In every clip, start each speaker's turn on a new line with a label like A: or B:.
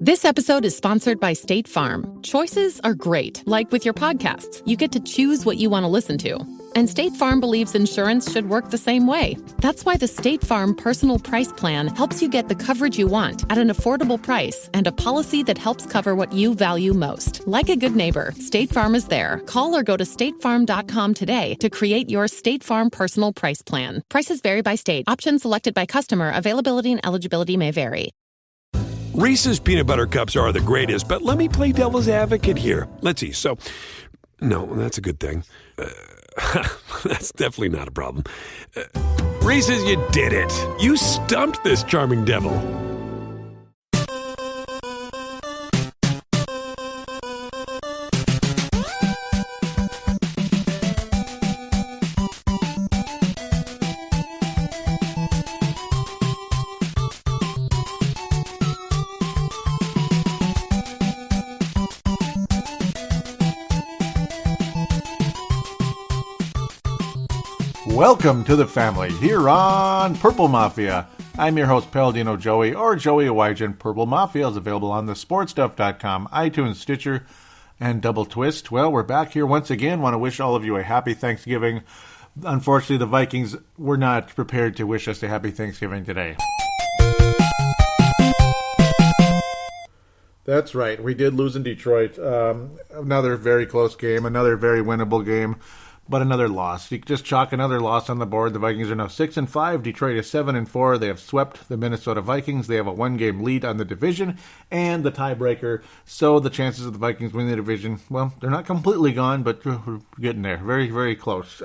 A: This episode is sponsored by State Farm. Choices are great, like with your podcasts. You get to choose what you want to listen to. And State Farm believes insurance should work the same way. That's why the State Farm Personal Price Plan helps you get the coverage you want at an affordable price and a policy that helps cover what you value most. Like a good neighbor, State Farm is there. Call or go to statefarm.com today to create your State Farm Personal Price Plan. Prices vary by state. Options selected by customer. Availability and eligibility may vary.
B: Reese's peanut butter cups are the greatest, but let me play devil's advocate here. Let's see. So, no, that's a good thing. That's definitely not a problem. Reese's, you did it. You stumped this charming devil.
C: Welcome to the family here on Purple Mafia. I'm your host, Paladino Joey, or Joey Awajan. Purple Mafia is available on thesportstuff.com, iTunes, Stitcher, and Double Twist. Well, we're back here once again. Want to wish all of you a happy Thanksgiving. Unfortunately, the Vikings were not prepared to wish us a happy Thanksgiving today. That's right. We did lose in Detroit. Another very close game, another very winnable game. But another loss. You just chalk another loss on the board. The Vikings are now 6-5. Detroit is 7-4. They have swept the Minnesota Vikings. They have a one-game lead on the division and the tiebreaker. So the chances of the Vikings winning the division, well, they're not completely gone, but we're getting there. Very, very close.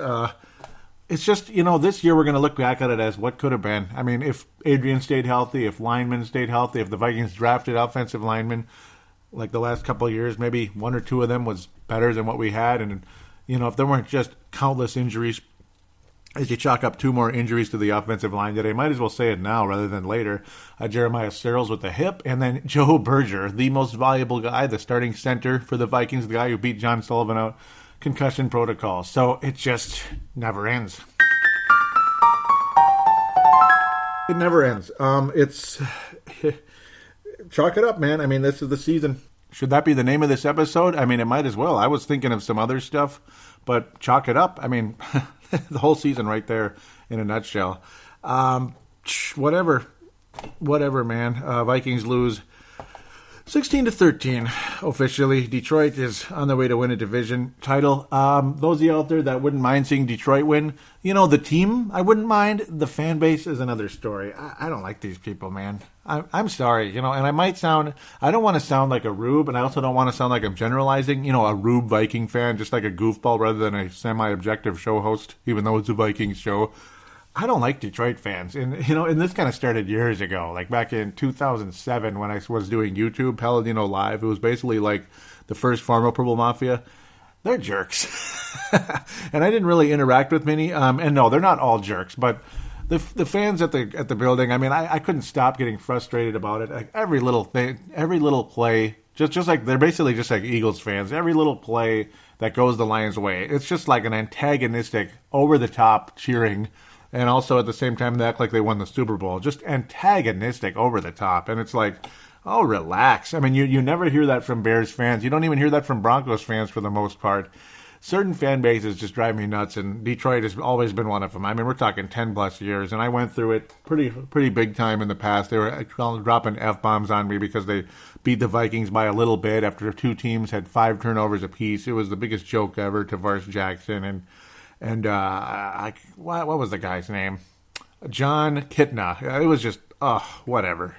C: It's just, this year we're going to look back at it as what could have been. I mean, if Adrian stayed healthy, if linemen stayed healthy, if the Vikings drafted offensive linemen like the last couple of years, maybe one or two of them was better than what we had, and if there weren't just countless injuries, as you chalk up two more injuries to the offensive line today, might as well say it now rather than later. Jeremiah Sterles with the hip, and then Joe Berger, the most valuable guy, the starting center for the Vikings, the guy who beat John Sullivan out, concussion protocol. So it just never ends. It never ends. It's chalk it up, man. I mean, this is the season. Should that be the name of this episode? I mean, it might as well. I was thinking of some other stuff, but chalk it up. I mean, the whole season right there in a nutshell. Whatever, man. Vikings lose 16-13 officially. Detroit is on their way to win a division title. Those of you out there that wouldn't mind seeing Detroit win, the team, I wouldn't mind. The fan base is another story. I don't like these people, man. I'm sorry, and I don't want to sound like a rube, and I also don't want to sound like I'm generalizing, a rube Viking fan, just like a goofball rather than a semi-objective show host, even though it's a Vikings show. I don't like Detroit fans, and this kind of started years ago, like back in 2007 when I was doing YouTube, paladinolive. It was basically like the first form of Purple Mafia. They're jerks, and I didn't really interact with many. And no, they're not all jerks, but the fans at the building. I mean, I couldn't stop getting frustrated about it. Like every little thing, every little play, just like they're basically just like Eagles fans. Every little play that goes the Lions' way, it's just like an antagonistic, over the top cheering. And also at the same time, they act like they won the Super Bowl. Just antagonistic, over the top. And it's like, oh, relax. I mean, you never hear that from Bears fans. You don't even hear that from Broncos fans for the most part. Certain fan bases just drive me nuts, and Detroit has always been one of them. I mean, we're talking 10-plus years, and I went through it pretty big time in the past. They were dropping F-bombs on me because they beat the Vikings by a little bit after two teams had 5 turnovers apiece. It was the biggest joke ever. Tavares Jackson and what was the guy's name? John Kitna. It was just, whatever.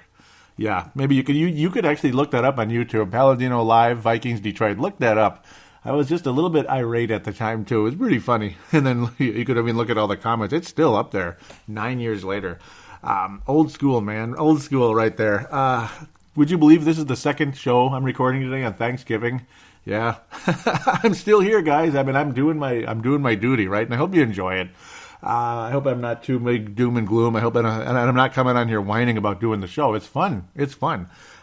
C: Yeah, maybe you could actually look that up on YouTube. Paladino Live, Vikings, Detroit. Look that up. I was just a little bit irate at the time, too. It was pretty funny. And then you could even look at all the comments. It's still up there 9 years later. Old school, man. Old school right there. Would you believe this is the second show I'm recording today on Thanksgiving? Yeah, I'm still here, guys. I mean, I'm doing my duty, right? And I hope you enjoy it. I hope I'm not too big doom and gloom. I hope and I'm not coming on here whining about doing the show. It's fun.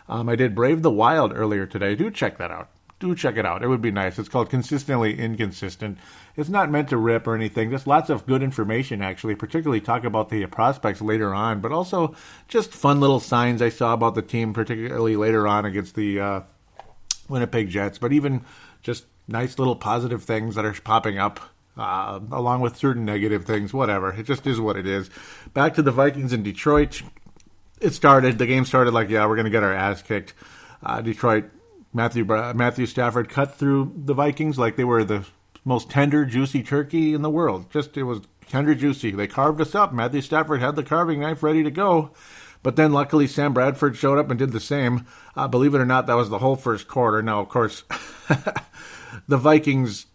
C: I did Brave the Wild earlier today. Do check that out. do check it out. It would be nice. It's called Consistently Inconsistent. It's not meant to rip or anything. Just lots of good information, actually, particularly talk about the prospects later on, but also just fun little signs I saw about the team, particularly later on against the Winnipeg Jets, but even just nice little positive things that are popping up, along with certain negative things, whatever. It just is what it is. Back to the Vikings in Detroit. The game started like, we're going to get our ass kicked. Detroit, Matthew Stafford cut through the Vikings like they were the most tender, juicy turkey in the world. It was tender, juicy. They carved us up. Matthew Stafford had the carving knife ready to go. But then luckily Sam Bradford showed up and did the same. Believe it or not, that was the whole first quarter. Now, of course, the Vikings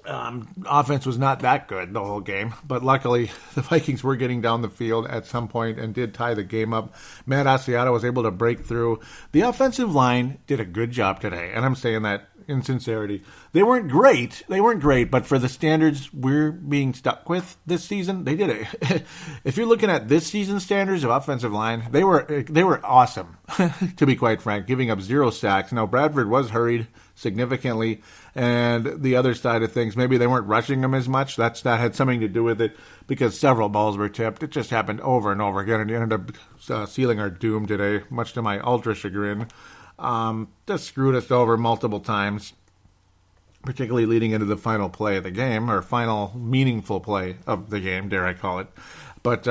C: offense was not that good the whole game, but luckily the Vikings were getting down the field at some point and did tie the game up. Matt Asiata was able to break through. The offensive line did a good job today, and I'm saying that in sincerity. They weren't great, but for the standards we're being stuck with this season, they did it. If you're looking at this season's standards of offensive line, they were awesome, to be quite frank, giving up 0 sacks. Now, Bradford was hurried significantly, and the other side of things, maybe they weren't rushing him as much. That had something to do with it because several balls were tipped. It just happened over and over again, and it ended up sealing our doom today, much to my ultra chagrin. Just screwed us over multiple times, particularly leading into the final play of the game, or final meaningful play of the game, dare I call it. But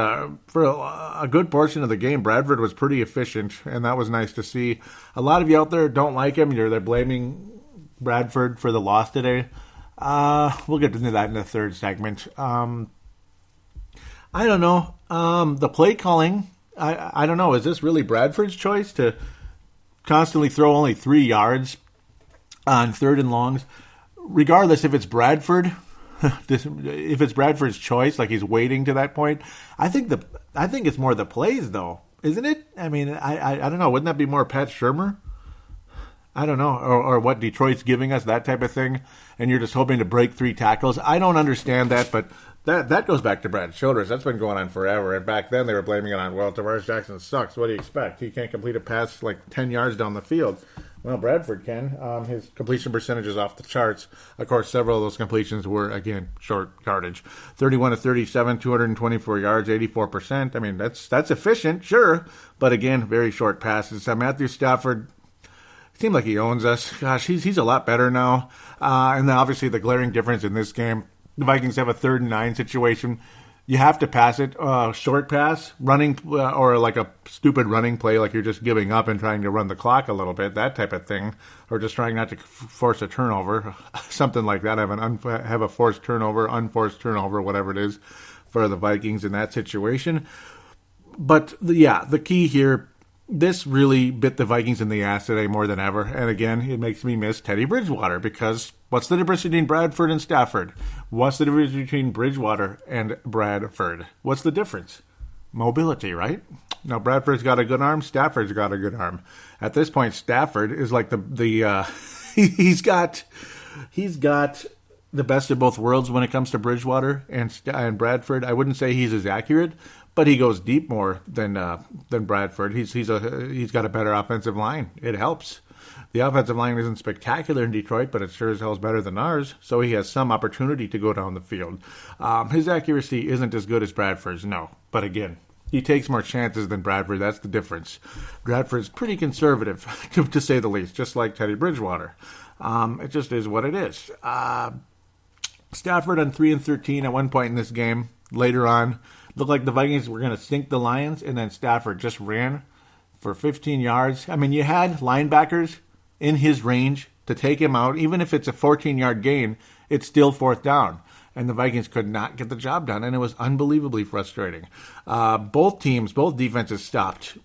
C: for a good portion of the game, Bradford was pretty efficient, and that was nice to see. A lot of you out there don't like him. They're blaming Bradford for the loss today. We'll get into that in the third segment. I don't know. The play calling, I don't know. Is this really Bradford's choice to constantly throw only 3 yards on third and longs? Regardless if it's Bradford, if it's Bradford's choice, like he's waiting to that point, I think it's more the plays, though, isn't it? I mean, I don't know. Wouldn't that be more Pat Shurmur? I don't know, or what Detroit's giving us, that type of thing, and you're just hoping to break 3 tackles. I don't understand that, but that goes back to Brad Childress. That's been going on forever, and back then they were blaming it on, Tavares Jackson sucks. What do you expect? He can't complete a pass like 10 yards down the field. Well, Bradford can. His completion percentage is off the charts. Of course, several of those completions were, again, short yardage. 31 to 37, 224 yards, 84%. I mean, that's efficient, sure, but again, very short passes. Matthew Stafford seemed like he owns us. Gosh, he's a lot better now. And then obviously the glaring difference in this game, the Vikings have a 3rd and 9 situation. You have to pass it, short pass, running, or like a stupid running play, like you're just giving up and trying to run the clock a little bit, that type of thing, or just trying not to force a turnover, something like that. Have a forced turnover, unforced turnover, whatever it is, for the Vikings in that situation. But the key here, this really bit the Vikings in the ass today more than ever. And again, it makes me miss Teddy Bridgewater, because what's the difference between Bradford and Stafford? What's the difference between Bridgewater and Bradford? What's the difference? Mobility, right? Now, Bradford's got a good arm. Stafford's got a good arm. At this point, Stafford is like he's got the best of both worlds when it comes to Bridgewater and Bradford. I wouldn't say he's as accurate, but he goes deep more than Bradford. He's got a better offensive line. It helps. The offensive line isn't spectacular in Detroit, but it sure as hell is better than ours, so he has some opportunity to go down the field. His accuracy isn't as good as Bradford's, no. But again, he takes more chances than Bradford. That's the difference. Bradford's pretty conservative, to say the least, just like Teddy Bridgewater. It just is what it is. Stafford on 3-13 at one point in this game. Later on, looked like the Vikings were going to sink the Lions, and then Stafford just ran for 15 yards. I mean, you had linebackers in his range to take him out. Even if it's a 14-yard gain, it's still 4th down. And the Vikings could not get the job done, and it was unbelievably frustrating. Both defenses stopped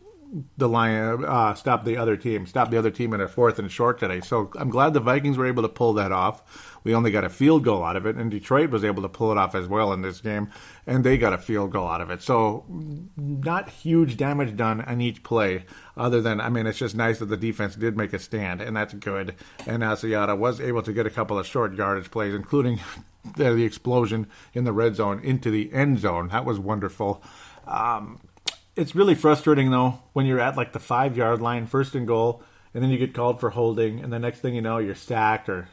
C: the other team in a 4th and short today. So I'm glad the Vikings were able to pull that off. We only got a field goal out of it, and Detroit was able to pull it off as well in this game, and they got a field goal out of it. So not huge damage done on each play, other than, it's just nice that the defense did make a stand, and that's good. And Asiata was able to get a couple of short yardage plays, including the explosion in the red zone into the end zone. That was wonderful. It's really frustrating, though, when you're at like the 5-yard line, 1st and goal, and then you get called for holding, and the next thing you know, you're sacked or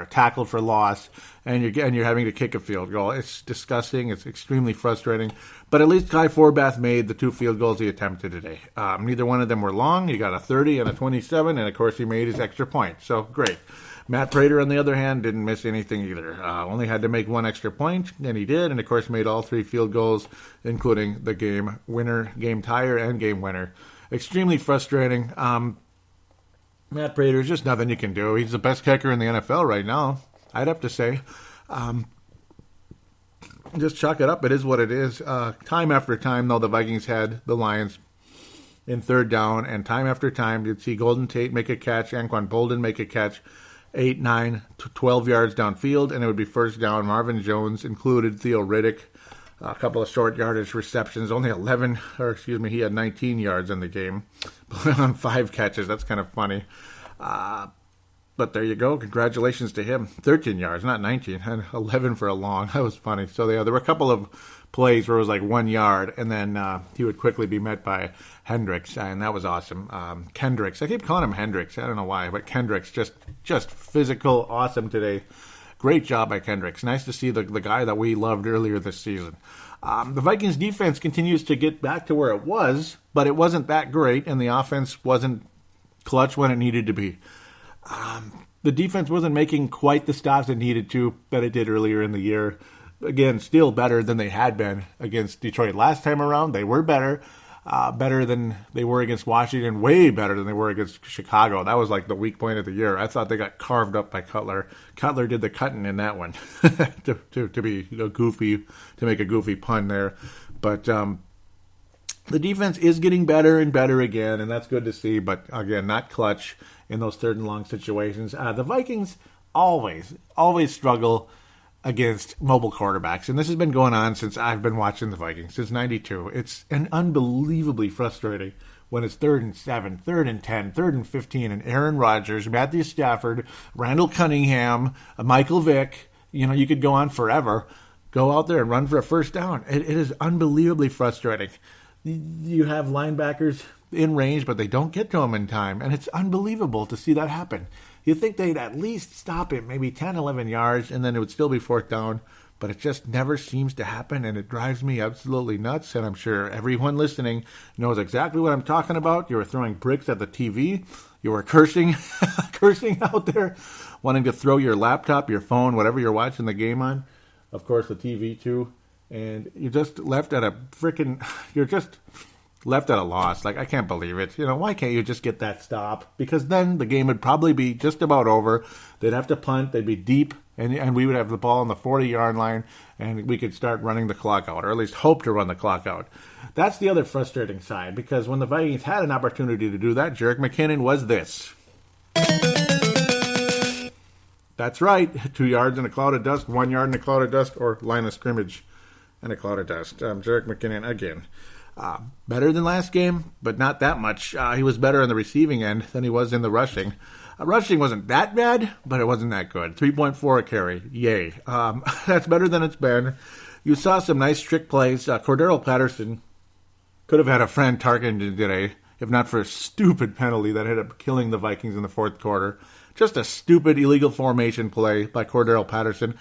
C: tackled for loss, and you're having to kick a field goal. It's disgusting. It's extremely frustrating. But at least Kai Forbath made the 2 field goals he attempted today. Neither one of them were long. He got a 30 and a 27, and of course he made his extra point. So great. Matt Prater, on the other hand, didn't miss anything either. Only had to make 1 extra point, and he did, and of course made all 3 field goals, including the game winner, game tire, and game winner. Extremely frustrating. Matt Prater, just nothing you can do. He's the best kicker in the NFL right now, I'd have to say. Just chalk it up. It is what it is. Time after time, though, the Vikings had the Lions in third down, and time after time, you'd see Golden Tate make a catch, Anquan Bolden make a catch, 8, 9, 12 yards downfield, and it would be first down. Marvin Jones included, Theo Riddick, a couple of short yardage receptions, only he had 19 yards in the game on 5 catches. That's kind of funny. But there you go. Congratulations to him. 13 yards, not 19, and 11 for a long. That was funny. So there were a couple of plays where it was like 1 yard, and then he would quickly be met by Hendricks, and that was awesome. Kendricks. I keep calling him Hendricks. I don't know why, but Kendricks, just physical, awesome today. Great job by Kendricks. Nice to see the guy that we loved earlier this season. The Vikings defense continues to get back to where it was, but it wasn't that great, and the offense wasn't clutch when it needed to be. The defense wasn't making quite the stops it needed to that it did earlier in the year. Again, still better than they had been against Detroit last time around. They were better. Better than they were against Washington, way better than they were against Chicago. That was like the weak point of the year. I thought they got carved up by Cutler. Cutler did the cutting in that one to be goofy, to make a goofy pun there. But the defense is getting better and better again, and that's good to see. But again, not clutch in those third and long situations. The Vikings always struggle against mobile quarterbacks. And this has been going on since I've been watching the Vikings, since 92. It's unbelievably frustrating when it's 3rd and 7, 3rd and 10, 3rd and 15, and Aaron Rodgers, Matthew Stafford, Randall Cunningham, Michael Vick, you could go on forever, go out there and run for a first down. It is unbelievably frustrating. You have linebackers in range, but they don't get to him in time, and it's unbelievable to see that happen. You'd think they'd at least stop it maybe 10, 11 yards, and then it would still be 4th down. But it just never seems to happen, and it drives me absolutely nuts. And I'm sure everyone listening knows exactly what I'm talking about. You were throwing bricks at the TV. You were cursing out there, wanting to throw your laptop, your phone, whatever you're watching the game on. Of course, the TV too. And you're just left at a loss. Like, I can't believe it. Why can't you just get that stop? Because then the game would probably be just about over. They'd have to punt. They'd be deep, and we would have the ball on the 40-yard line, and we could start running the clock out, or at least hope to run the clock out. That's the other frustrating side, because when the Vikings had an opportunity to do that, Jerick McKinnon was this. That's right. 2 yards in a cloud of dust, 1 yard in a cloud of dust, or line of scrimmage in a cloud of dust. Jerick McKinnon again. Better than last game, but not that much. He was better on the receiving end than he was in the rushing. Rushing wasn't that bad, but it wasn't that good. 3.4 a carry. Yay. That's better than it's been. You saw some nice trick plays. Cordero Patterson could have had a friend Tarkenton today, if not for a stupid penalty that ended up killing the Vikings in the 4th quarter. Just a stupid illegal formation play by Cordero Patterson.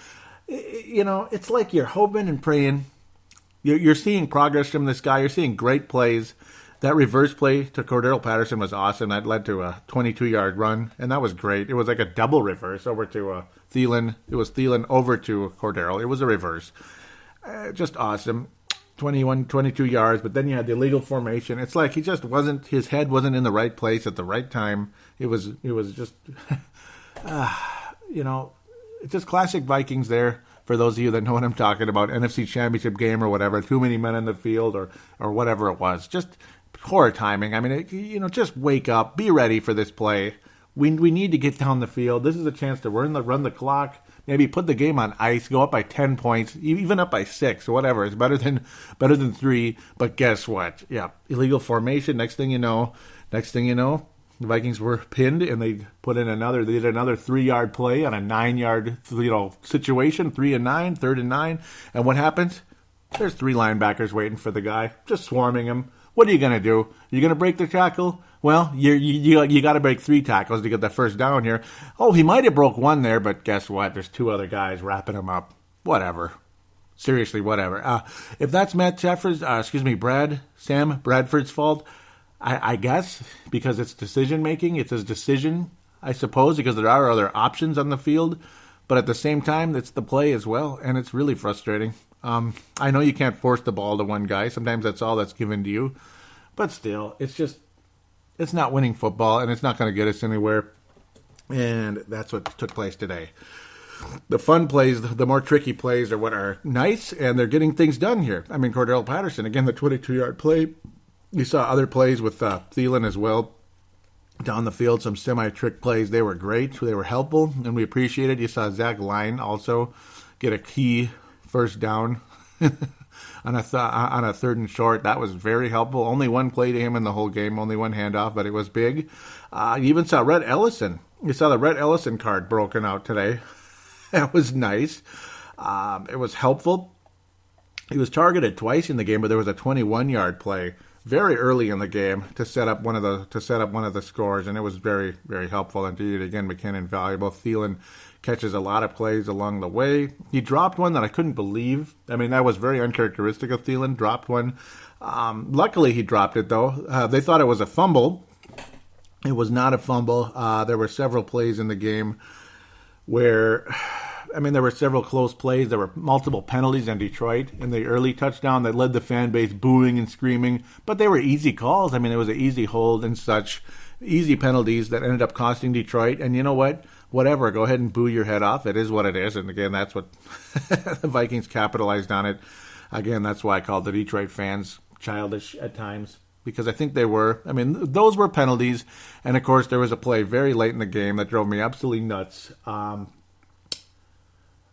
C: It's like you're hoping and praying. You're seeing progress from this guy. You're seeing great plays. That reverse play to Cordero Patterson was awesome. That led to a 22-yard run, and that was great. It was like a double reverse over to Thielen. It was Thielen over to Cordero. It was a reverse. Just awesome. 22 yards, but then you had the illegal formation. It's like his head wasn't in the right place at the right time. It was just, it's just classic Vikings there. For those of you that know what I'm talking about, NFC Championship game or whatever, too many men in the field or whatever it was. Just poor timing. I mean, just wake up. Be ready for this play. We need to get down the field. This is a chance to run the clock, maybe put the game on ice, go up by 10 points, even up by 6 or whatever. It's better than 3. But guess what? Yeah, illegal formation. Next thing you know, the Vikings were pinned, and they did another 3-yard play on a 9-yard, situation, 3 and 9, 3rd and 9. And what happens? There's 3 linebackers waiting for the guy, just swarming him. What are you going to do? You're going to break the tackle? Well, you got to break 3 tackles to get the first down here. Oh, he might have broke one there, but guess what? There's 2 other guys wrapping him up. Whatever. Seriously, whatever. If that's Sam Bradford's fault, I guess, because it's decision-making. It's his decision, I suppose, because there are other options on the field. But at the same time, it's the play as well, and it's really frustrating. I know you can't force the ball to one guy. Sometimes that's all that's given to you. But still, it's not winning football, and it's not going to get us anywhere. And that's what took place today. The fun plays, the more tricky plays are what are nice, and they're getting things done here. I mean, Cordell Patterson, again, the 22-yard play. You saw other plays with Thielen as well. Down the field, some semi-trick plays. They were great. They were helpful, and we appreciate it. You saw Zach Line also get a key first down on a 3rd and short. That was very helpful. Only one play to him in the whole game, only one handoff, but it was big. You even saw Rhett Ellison. You saw the Rhett Ellison card broken out today. That was nice. It was helpful. He was targeted twice in the game, but there was a 21-yard play very early in the game to set up one of the scores, and it was very, very helpful indeed. Again, McKinnon valuable. Thielen catches a lot of plays along the way. He dropped one that I couldn't believe. I mean, that was very uncharacteristic of Thielen. Dropped one. Luckily, he dropped it though. They thought it was a fumble. It was not a fumble. There were several plays in the game where, there were several close plays. There were multiple penalties in Detroit in the early touchdown that led the fan base booing and screaming. But they were easy calls. It was an easy hold and such. Easy penalties that ended up costing Detroit. And you know what? Whatever. Go ahead and boo your head off. It is what it is. And again, that's what the Vikings capitalized on it. Again, that's why I called the Detroit fans childish at times. Because I think they were. Those were penalties. And, of course, there was a play very late in the game that drove me absolutely nuts.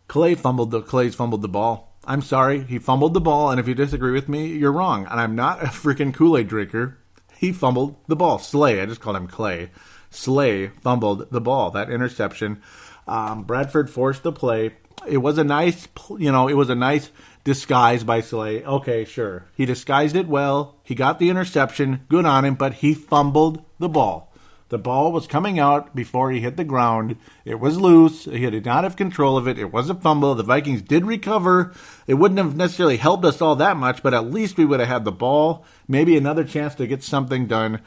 C: Clay's fumbled the ball. I'm sorry. He fumbled the ball, and if you disagree with me, you're wrong. And I'm not a freaking Kool-Aid drinker. He fumbled the ball. Slay. I just called him Clay. Slay fumbled the ball. That interception. Bradford forced the play. It was a nice disguise by Slay. Okay, sure. He disguised it well. He got the interception. Good on him, but he fumbled the ball. The ball was coming out before he hit the ground. It was loose. He did not have control of it. It was a fumble. The Vikings did recover. It wouldn't have necessarily helped us all that much, but at least we would have had the ball. Maybe another chance to get something done.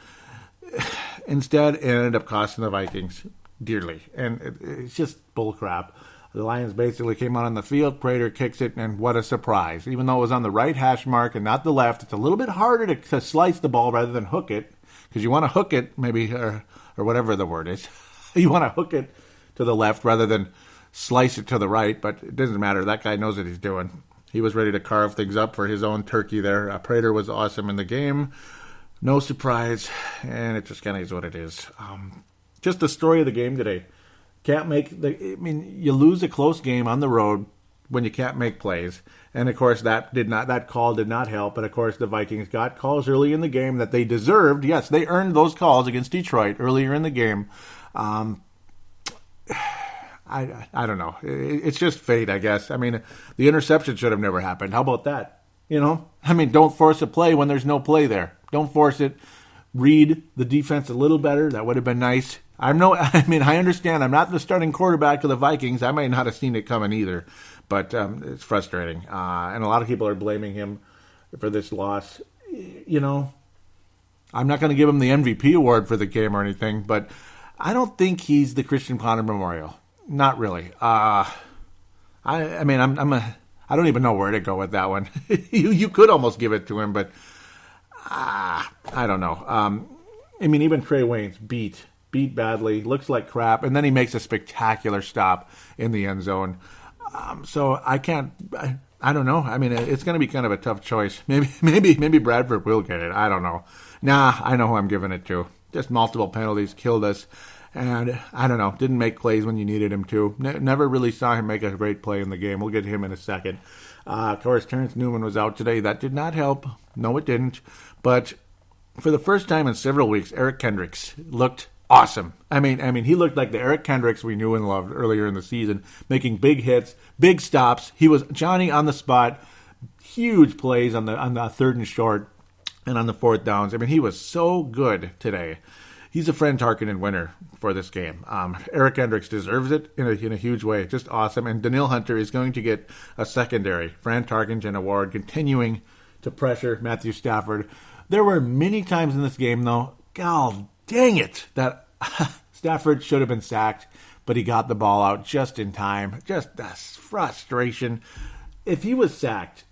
C: Instead, it ended up costing the Vikings dearly. And it's just bullcrap. The Lions basically came out on the field. Prater kicks it, and what a surprise. Even though it was on the right hash mark and not the left, it's a little bit harder to slice the ball rather than hook it. Because you want to hook it, maybe, or whatever the word is. You want to hook it to the left rather than slice it to the right, but it doesn't matter. That guy knows what he's doing. He was ready to carve things up for his own turkey there. Prater was awesome in the game. No surprise, and it just kind of is what it is. Just the story of the game today. You lose a close game on the road when you can't make plays. And, of course, that call did not help. But, of course, the Vikings got calls early in the game that they deserved. Yes, they earned those calls against Detroit earlier in the game. I don't know. It's just fate, I guess. The interception should have never happened. How about that? Don't force a play when there's no play there. Don't force it. Read the defense a little better. That would have been nice. I understand. I'm not the starting quarterback of the Vikings. I might not have seen it coming either. But it's frustrating. And a lot of people are blaming him for this loss. I'm not going to give him the MVP award for the game or anything, but I don't think he's the Christian Ponder Memorial. Not really. I don't even know where to go with that one. You could almost give it to him, but I don't know. Even Trey Waynes beat badly, looks like crap, and then he makes a spectacular stop in the end zone. So I don't know. It's going to be kind of a tough choice. Maybe Bradford will get it. I don't know. Nah, I know who I'm giving it to. Just multiple penalties killed us. And I don't know. Didn't make plays when you needed him to. Never really saw him make a great play in the game. We'll get to him in a second. Of course, Terrence Newman was out today. That did not help. No, it didn't. But for the first time in several weeks, Eric Kendricks looked awesome. He looked like the Eric Kendricks we knew and loved earlier in the season, making big hits, big stops. He was Johnny on the spot, huge plays on the 3rd and short. And on the fourth downs, I mean, he was so good today. He's a Fran Tarkenton winner for this game. Eric Hendricks deserves it in a huge way. Just awesome. And Daniil Hunter is going to get a secondary Fran Tarkenton award, continuing to pressure Matthew Stafford. There were many times in this game, though, God dang it, that Stafford should have been sacked, but he got the ball out just in time. Just the frustration. If he was sacked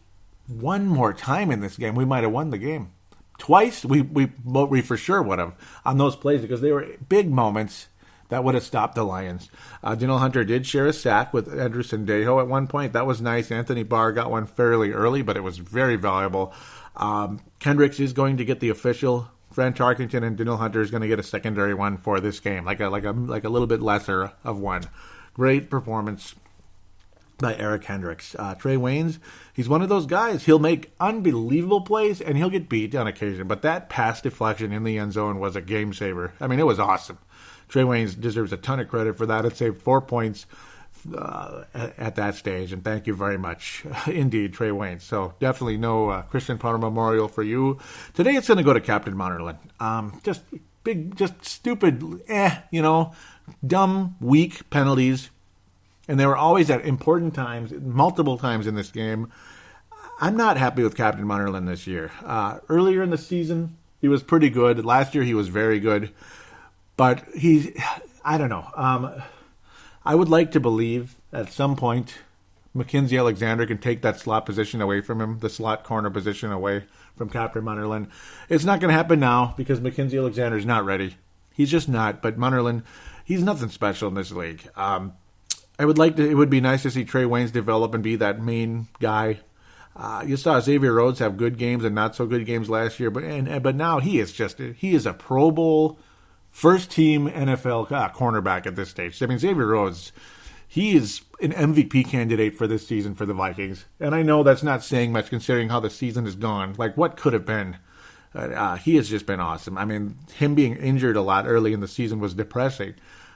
C: one more time in this game, we might have won the game. Twice, we for sure would have on those plays because they were big moments that would have stopped the Lions. Daniil Hunter did share a sack with Andrew Sendejo at one point. That was nice. Anthony Barr got one fairly early, but it was very valuable. Kendricks is going to get the official. Fran Tarkenton and Daniil Hunter is going to get a secondary one for this game, like a little bit lesser of one. Great performance by Eric Hendricks. Trey Waynes, he's one of those guys. He'll make unbelievable plays, and he'll get beat on occasion. But that pass deflection in the end zone was a game saver. I mean, it was awesome. Trey Waynes deserves a ton of credit for that. It saved 4 points at that stage, and thank you very much, indeed, Trey Waynes. So definitely no Christian Potter Memorial for you. Today it's going to go to Captain Munnerlyn. Just stupid, dumb, weak penalties. And they were always at important times, multiple times in this game. I'm not happy with Captain Munnerlyn this year. Earlier in the season, he was pretty good. Last year, he was very good. But I don't know. I would like to believe at some point Mackenzie Alexander can take that slot position away from him, the slot corner position away from Captain Munnerlyn. It's not going to happen now because Mackenzie Alexander is not ready. He's just not. But Munnerlyn, he's nothing special in this league. It would be nice to see Trey Waynes develop and be that main guy. You saw Xavier Rhodes have good games and not so good games last year, but now he is a Pro Bowl first team NFL cornerback at this stage. I mean, Xavier Rhodes, he is an MVP candidate for this season for the Vikings. And I know that's not saying much considering how the season has gone. Like, what could have been? He has just been awesome. I mean, him being injured a lot early in the season was depressing.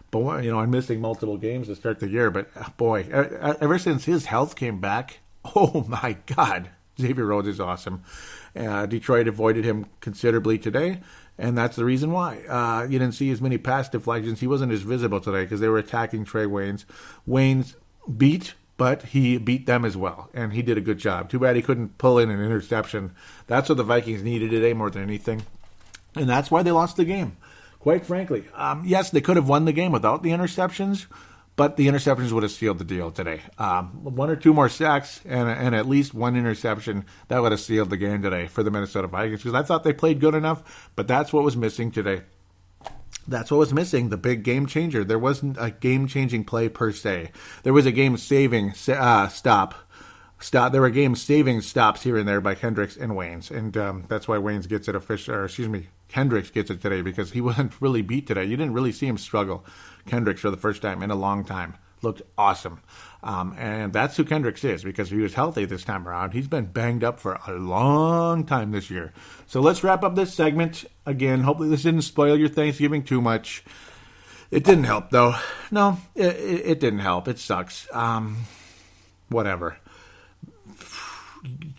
C: But, I'm missing multiple games to start the year. But, boy, ever since his health came back, oh, my God, Xavier Rhodes is awesome. Detroit avoided him considerably today, and that's the reason why. You didn't see as many pass deflections. He wasn't as visible today because they were attacking Trey Waynes. Waynes beat, but he beat them as well, and he did a good job. Too bad he couldn't pull in an interception. That's what the Vikings needed today more than anything, and that's why they lost the game. Quite frankly, yes, they could have won the game without the interceptions, but the interceptions would have sealed the deal today. 1 or 2 more sacks and at least one interception, that would have sealed the game today for the Minnesota Vikings because I thought they played good enough, but that's what was missing today. That's what was missing, the big game changer. There wasn't a game-changing play per se. There was a game-saving stop. There were game-saving stops here and there by Hendricks and Waynes, and that's why Waynes gets it Hendricks gets it today because he wasn't really beat today. You didn't really see him struggle. Kendricks for the first time in a long time. Looked awesome. And that's who Kendricks is because he was healthy this time around. He's been banged up for a long time this year. So let's wrap up this segment. Again, hopefully this didn't spoil your Thanksgiving too much. It didn't help, though. No, it didn't help. It sucks. Whatever.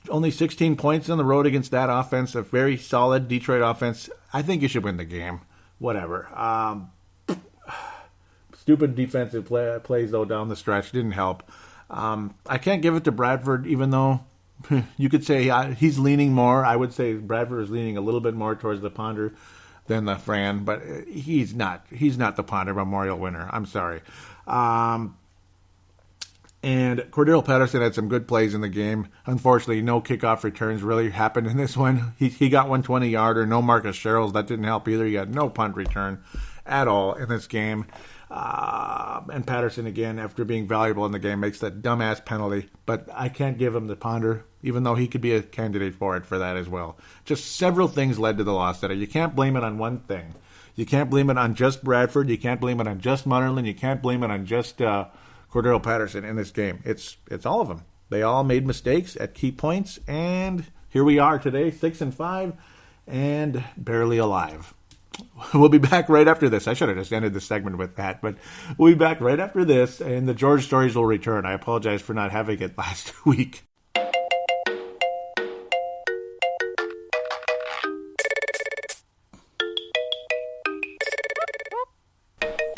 C: Only 16 points on the road against that offense, a very solid Detroit offense. I think you should win the game. Whatever. Stupid defensive plays, though, down the stretch didn't help. I can't give it to Bradford, even though you could say he's leaning more. I would say Bradford is leaning a little bit more towards the Ponder than the Fran, but he's not the Ponder Memorial winner. I'm sorry. And Cordero Patterson had some good plays in the game. Unfortunately, no kickoff returns really happened in this one. He got 120-yarder, no Marcus Sherrills. That didn't help either. He had no punt return at all in this game. And Patterson, again, after being valuable in the game, makes that dumbass penalty. But I can't give him the Ponder, even though he could be a candidate for that as well. Just several things led to the loss today. You can't blame it on one thing. You can't blame it on just Bradford. You can't blame it on just Munnerlyn. You can't blame it on just Cordero Patterson in this game. It's all of them. They all made mistakes at key points, and here we are today, 6-5, and barely alive. We'll be back right after this. I should have just ended the segment with that, but we'll be back right after this, and the George stories will return. I apologize for not having it last week.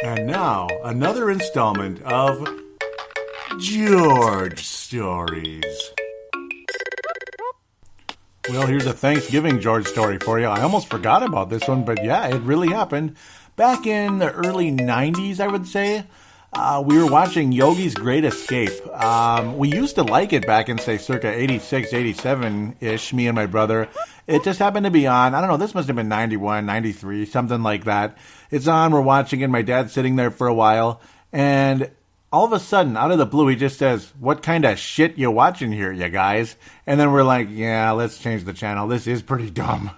C: And now, another installment of George Stories. Well, here's a Thanksgiving George story for you. I almost forgot about this one, but yeah, it really happened. Back in the early 90s, I would say, we were watching Yogi's Great Escape. We used to like it back in, say, circa 86, 87-ish, me and my brother. It just happened to be on. I don't know, this must have been 91, 93, something like that. It's on, we're watching it, my dad's sitting there for a while, and all of a sudden, out of the blue, he just says, "What kind of shit you watching here, you guys?" And then we're like, yeah, let's change the channel. This is pretty dumb.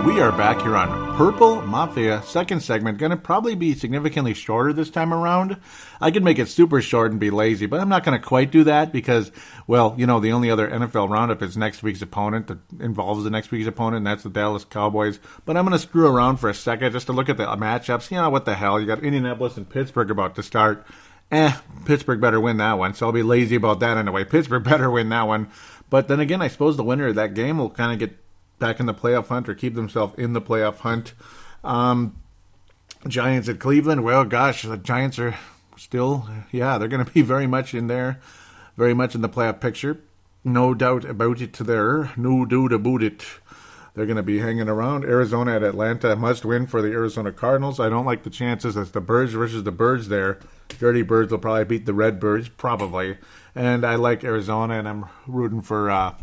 C: We are back here on Purple Mafia, second segment. Going to probably be significantly shorter this time around. I could make it super short and be lazy, but I'm not going to quite do that because, well, you know, the only other NFL roundup is next week's opponent that involves the next week's opponent, and that's the Dallas Cowboys. But I'm going to screw around for a second just to look at the matchups. You know, what the hell? You got Indianapolis and Pittsburgh about to start. Pittsburgh better win that one, so I'll be lazy about that anyway. Pittsburgh better win that one. But then again, I suppose the winner of that game will kind of get back in the playoff hunt or keep themselves in the playoff hunt. Giants at Cleveland. Well, gosh, the Giants are still, they're going to be very much in there, very much in the playoff picture. No doubt about it there. No doubt about it. They're going to be hanging around. Arizona at Atlanta. Must win for the Arizona Cardinals. I don't like the chances. It's the Birds versus the Birds there. Dirty Birds will probably beat the Red Birds, probably. And I like Arizona, and I'm rooting for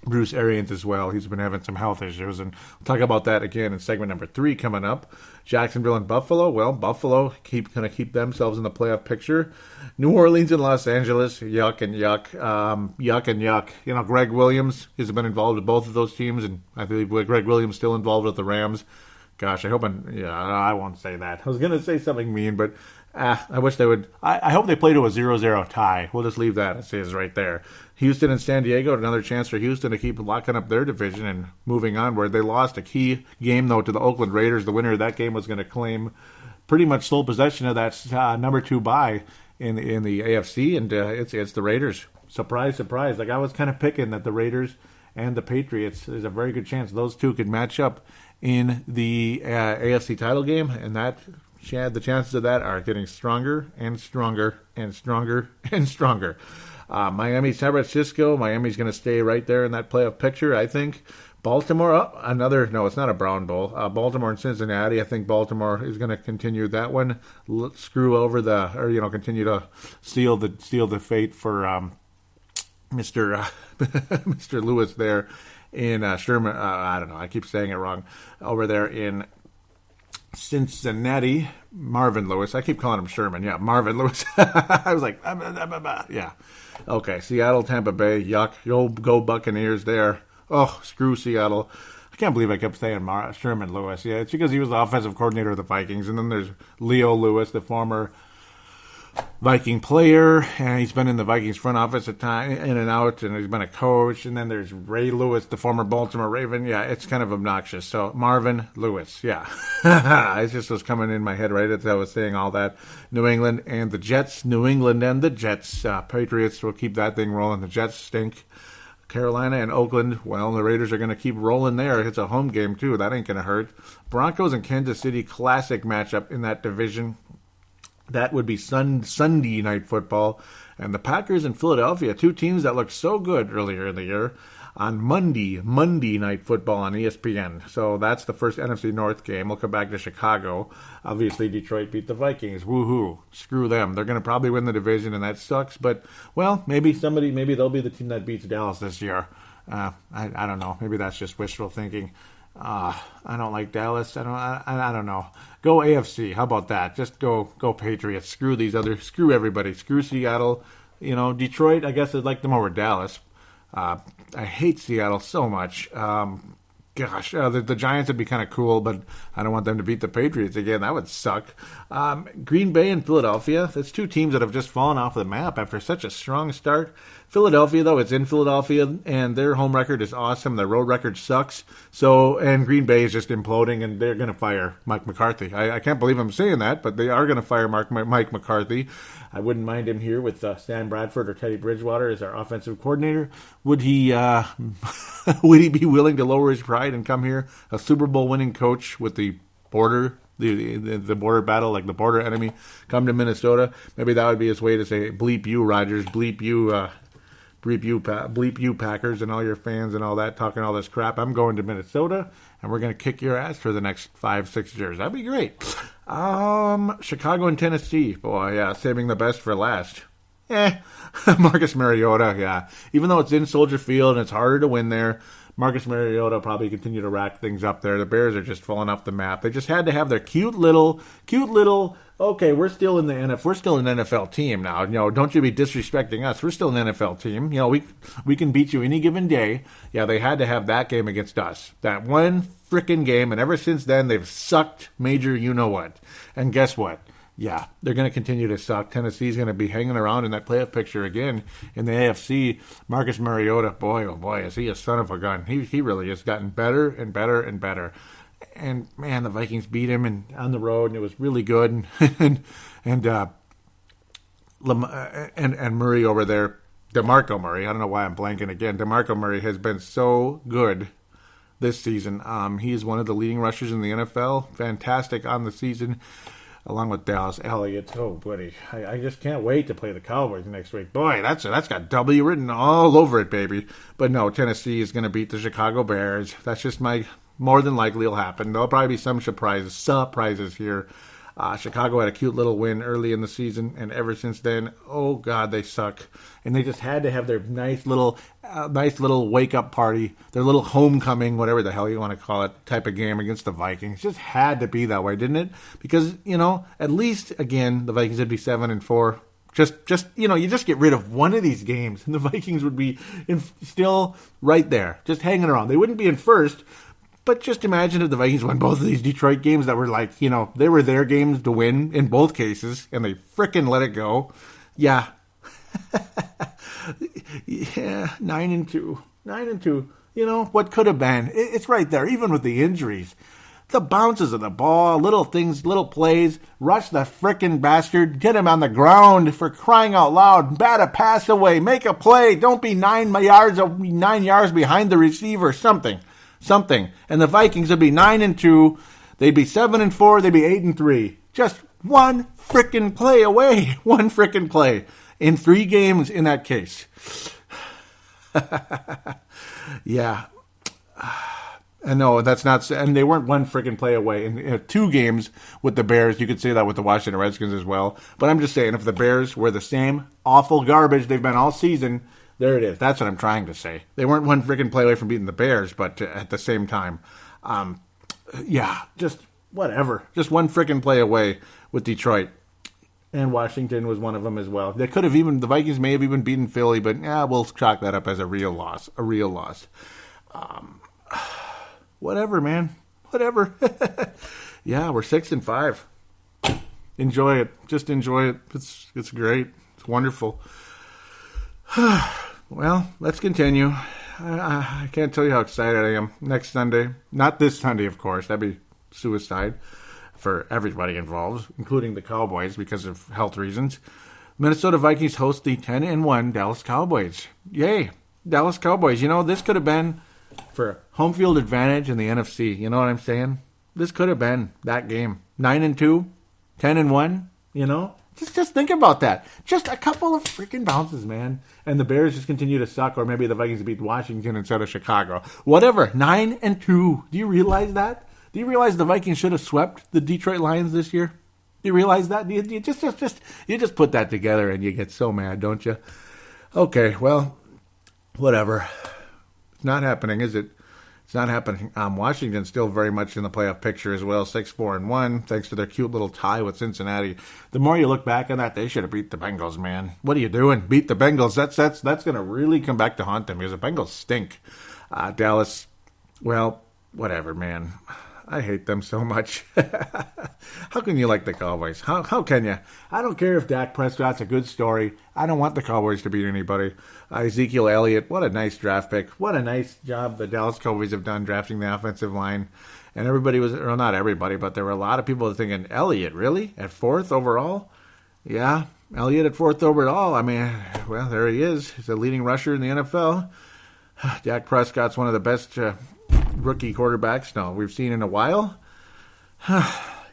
C: Bruce Arians as well. He's been having some health issues, and we'll talk about that again in segment number 3 coming up. Jacksonville and Buffalo. Well, Buffalo going to keep themselves in the playoff picture. New Orleans and Los Angeles. Yuck and yuck. Yuck and yuck. You know, Greg Williams has been involved with both of those teams, and I believe Greg Williams still involved with the Rams. Gosh, I won't say that. I was going to say something mean, but I wish they would. I hope they play to a 0-0 tie. We'll just leave that. It says right there. Houston and San Diego, another chance for Houston to keep locking up their division and moving onward. They lost a key game, though, to the Oakland Raiders. The winner of that game was going to claim pretty much sole possession of that number 2 bye in the AFC, and it's the Raiders. Surprise, surprise. Like, I was kind of picking that the Raiders and the Patriots, there's a very good chance those two could match up in the AFC title game, and that the chances of that are getting stronger and stronger and stronger and stronger. Miami, San Francisco. Miami's going to stay right there in that playoff picture, I think. Baltimore, it's not a Brown Bowl. Baltimore and Cincinnati. I think Baltimore is going to continue that one. Continue to seal the fate for Mr. Mr. Lewis there in Sherman. I don't know. I keep saying it wrong. Over there in Cincinnati, Marvin Lewis. I keep calling him Sherman. Yeah, Marvin Lewis. I was like, yeah. Okay, Seattle, Tampa Bay. Yuck. Go Buccaneers there. Oh, screw Seattle. I can't believe I kept saying Sherman Lewis. Yeah, it's because he was the offensive coordinator of the Vikings. And then there's Leo Lewis, the former Viking player, and he's been in the Vikings front office at time in and out, and he's been a coach. And then there's Ray Lewis, the former Baltimore Raven. Yeah, it's kind of obnoxious. So Marvin Lewis, yeah, it just was coming in my head right as I was saying all that. New England and the Jets. Patriots will keep that thing rolling. The Jets stink. Carolina and Oakland, well, the Raiders are going to keep rolling there. It's a home game too. That ain't going to hurt. Broncos and Kansas City, classic matchup in that division. That would be Sunday night football. And the Packers and Philadelphia, two teams that looked so good earlier in the year, on Monday night football on ESPN. So that's the first NFC North game. We'll come back to Chicago. Obviously, Detroit beat the Vikings. Woohoo. Screw them. They're going to probably win the division, and that sucks. But, well, maybe they'll be the team that beats Dallas this year. I don't know. Maybe that's just wishful thinking. I don't like Dallas. I don't know. Go AFC. How about that? Just go Patriots. Screw everybody. Screw Seattle. Detroit, I guess I'd like them over Dallas. I hate Seattle so much. Gosh, the Giants would be kind of cool, but I don't want them to beat the Patriots again. That would suck. Green Bay and Philadelphia, that's two teams that have just fallen off the map after such a strong start. Philadelphia, though, it's in Philadelphia, and their home record is awesome. Their road record sucks. And Green Bay is just imploding, and they're going to fire Mike McCarthy. I can't believe I'm saying that, but they are going to fire Mike McCarthy. I wouldn't mind him here with Stan Bradford or Teddy Bridgewater as our offensive coordinator. Would he would he be willing to lower his pride and come here, a Super Bowl winning coach with the border, the border battle, like the border enemy, come to Minnesota? Maybe that would be his way to say, bleep you, Rodgers, bleep you, Packers, and all your fans and all that, talking all this crap. I'm going to Minnesota, and we're going to kick your ass for the next 5-6 years. That'd be great. Chicago and Tennessee. Boy, yeah, saving the best for last. Marcus Mariota, yeah. Even though it's in Soldier Field and it's harder to win there, Marcus Mariota will probably continue to rack things up there. The Bears are just falling off the map. They just had to have their cute little, okay, we're still in the NFL. We're still an NFL team now. Don't you be disrespecting us. We're still an NFL team. We can beat you any given day. Yeah, they had to have that game against us. That one frickin' game, and ever since then, they've sucked major you-know-what. And guess what? Yeah, they're going to continue to suck. Tennessee's going to be hanging around in that playoff picture again in the AFC. Marcus Mariota, boy, oh boy, is he a son of a gun. He really has gotten better and better and better. And, man, the Vikings beat him on the road, and it was really good. And Murray over there, DeMarco Murray, I don't know why I'm blanking again. DeMarco Murray has been so good this season. He is one of the leading rushers in the NFL. Fantastic on the season, along with Dallas Elliott. Oh, buddy, I just can't wait to play the Cowboys next week. Boy, that's got W written all over it, baby. But no, Tennessee is going to beat the Chicago Bears. That's just more than likely will happen. There'll probably be some surprises here. Chicago had a cute little win early in the season, and ever since then, oh God, they suck. And they just had to have their nice little wake-up party, their little homecoming, whatever the hell you want to call it, type of game against the Vikings. It just had to be that way, didn't it? Because, at least, again, the Vikings would be 7-4. You just get rid of one of these games, and the Vikings would be still right there, just hanging around. They wouldn't be in first. But just imagine if the Vikings won both of these Detroit games that were they were their games to win in both cases, and they frickin' let it go. Yeah. Yeah, 9-2. 9-2. What could have been? It's right there, even with the injuries. The bounces of the ball, little things, little plays, rush the frickin' bastard, get him on the ground for crying out loud, bat a pass away, make a play, don't be 9 yards behind the receiver, something. And the Vikings would be 9-2, they'd be 7-4, they'd be 8-3. Just one frickin' play away. One frickin' play. In 3 games in that case. Yeah. And no, that's not, and they weren't one frickin' play away. In 2 games with the Bears, you could say that with the Washington Redskins as well. But I'm just saying, if the Bears were the same awful garbage they've been all season, there it is. That's what I'm trying to say. They weren't one freaking play away from beating the Bears, but at the same time, just whatever. Just one freaking play away with Detroit. And Washington was one of them as well. The Vikings may have even beaten Philly, but we'll chalk that up as a real loss. Whatever, man. Whatever. Yeah, we're 6-5. Enjoy it. Just enjoy it. It's great. It's wonderful. Well, let's continue. I can't tell you how excited I am. Next Sunday, not this Sunday, of course. That'd be suicide for everybody involved, including the Cowboys because of health reasons. Minnesota Vikings host the 10-1 Dallas Cowboys. Yay, Dallas Cowboys. This could have been for home field advantage in the NFC. You know what I'm saying? This could have been that game. 9-2, 10-1, Just think about that. Just a couple of freaking bounces, man. And the Bears just continue to suck, or maybe the Vikings beat Washington instead of Chicago. Whatever. 9-2. Do you realize that? Do you realize the Vikings should have swept the Detroit Lions this year? Do you realize that? You just put that together and you get so mad, don't you? Okay, well, whatever. It's not happening, is it? It's not happening. Washington's still very much in the playoff picture as well, 6-4-1, thanks to their cute little tie with Cincinnati. The more you look back on that, they should have beat the Bengals, man. What are you doing? Beat the Bengals. That's going to really come back to haunt them because the Bengals stink. Dallas, well, whatever, man. I hate them so much. How can you like the Cowboys? How can you? I don't care if Dak Prescott's a good story. I don't want the Cowboys to beat anybody. Ezekiel Elliott, what a nice draft pick. What a nice job the Dallas Cowboys have done drafting the offensive line. And everybody was, or not everybody, but there were a lot of people thinking, Elliott, really? At 4th overall? Yeah, Elliott at 4th overall. I mean, well, there he is. He's a leading rusher in the NFL. Dak Prescott's one of the best rookie quarterbacks we've seen in a while.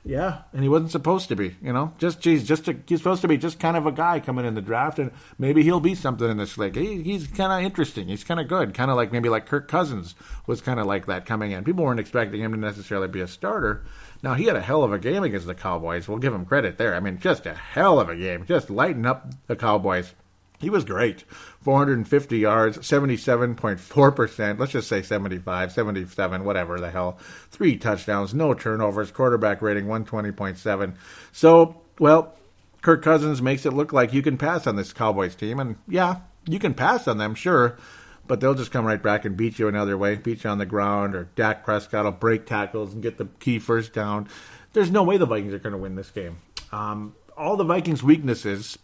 C: Yeah, and he wasn't supposed to be, he's supposed to be just kind of a guy coming in the draft, and maybe he'll be something in this league. He's kind of interesting. He's kind of good, kind of like maybe like Kirk Cousins was kind of like that coming in. People weren't expecting him to necessarily be a starter. Now, he had a hell of a game against the Cowboys. We'll give him credit there. I mean, just a hell of a game. Just lighting up the Cowboys. He was great. 450 yards, 77.4%. Let's just say 75, 77, whatever the hell. 3 touchdowns, no turnovers, quarterback rating 120.7. So, well, Kirk Cousins makes it look like you can pass on this Cowboys team. And, yeah, you can pass on them, sure. But they'll just come right back and beat you another way, beat you on the ground, or Dak Prescott will break tackles and get the key first down. There's no way the Vikings are going to win this game. All the Vikings' weaknesses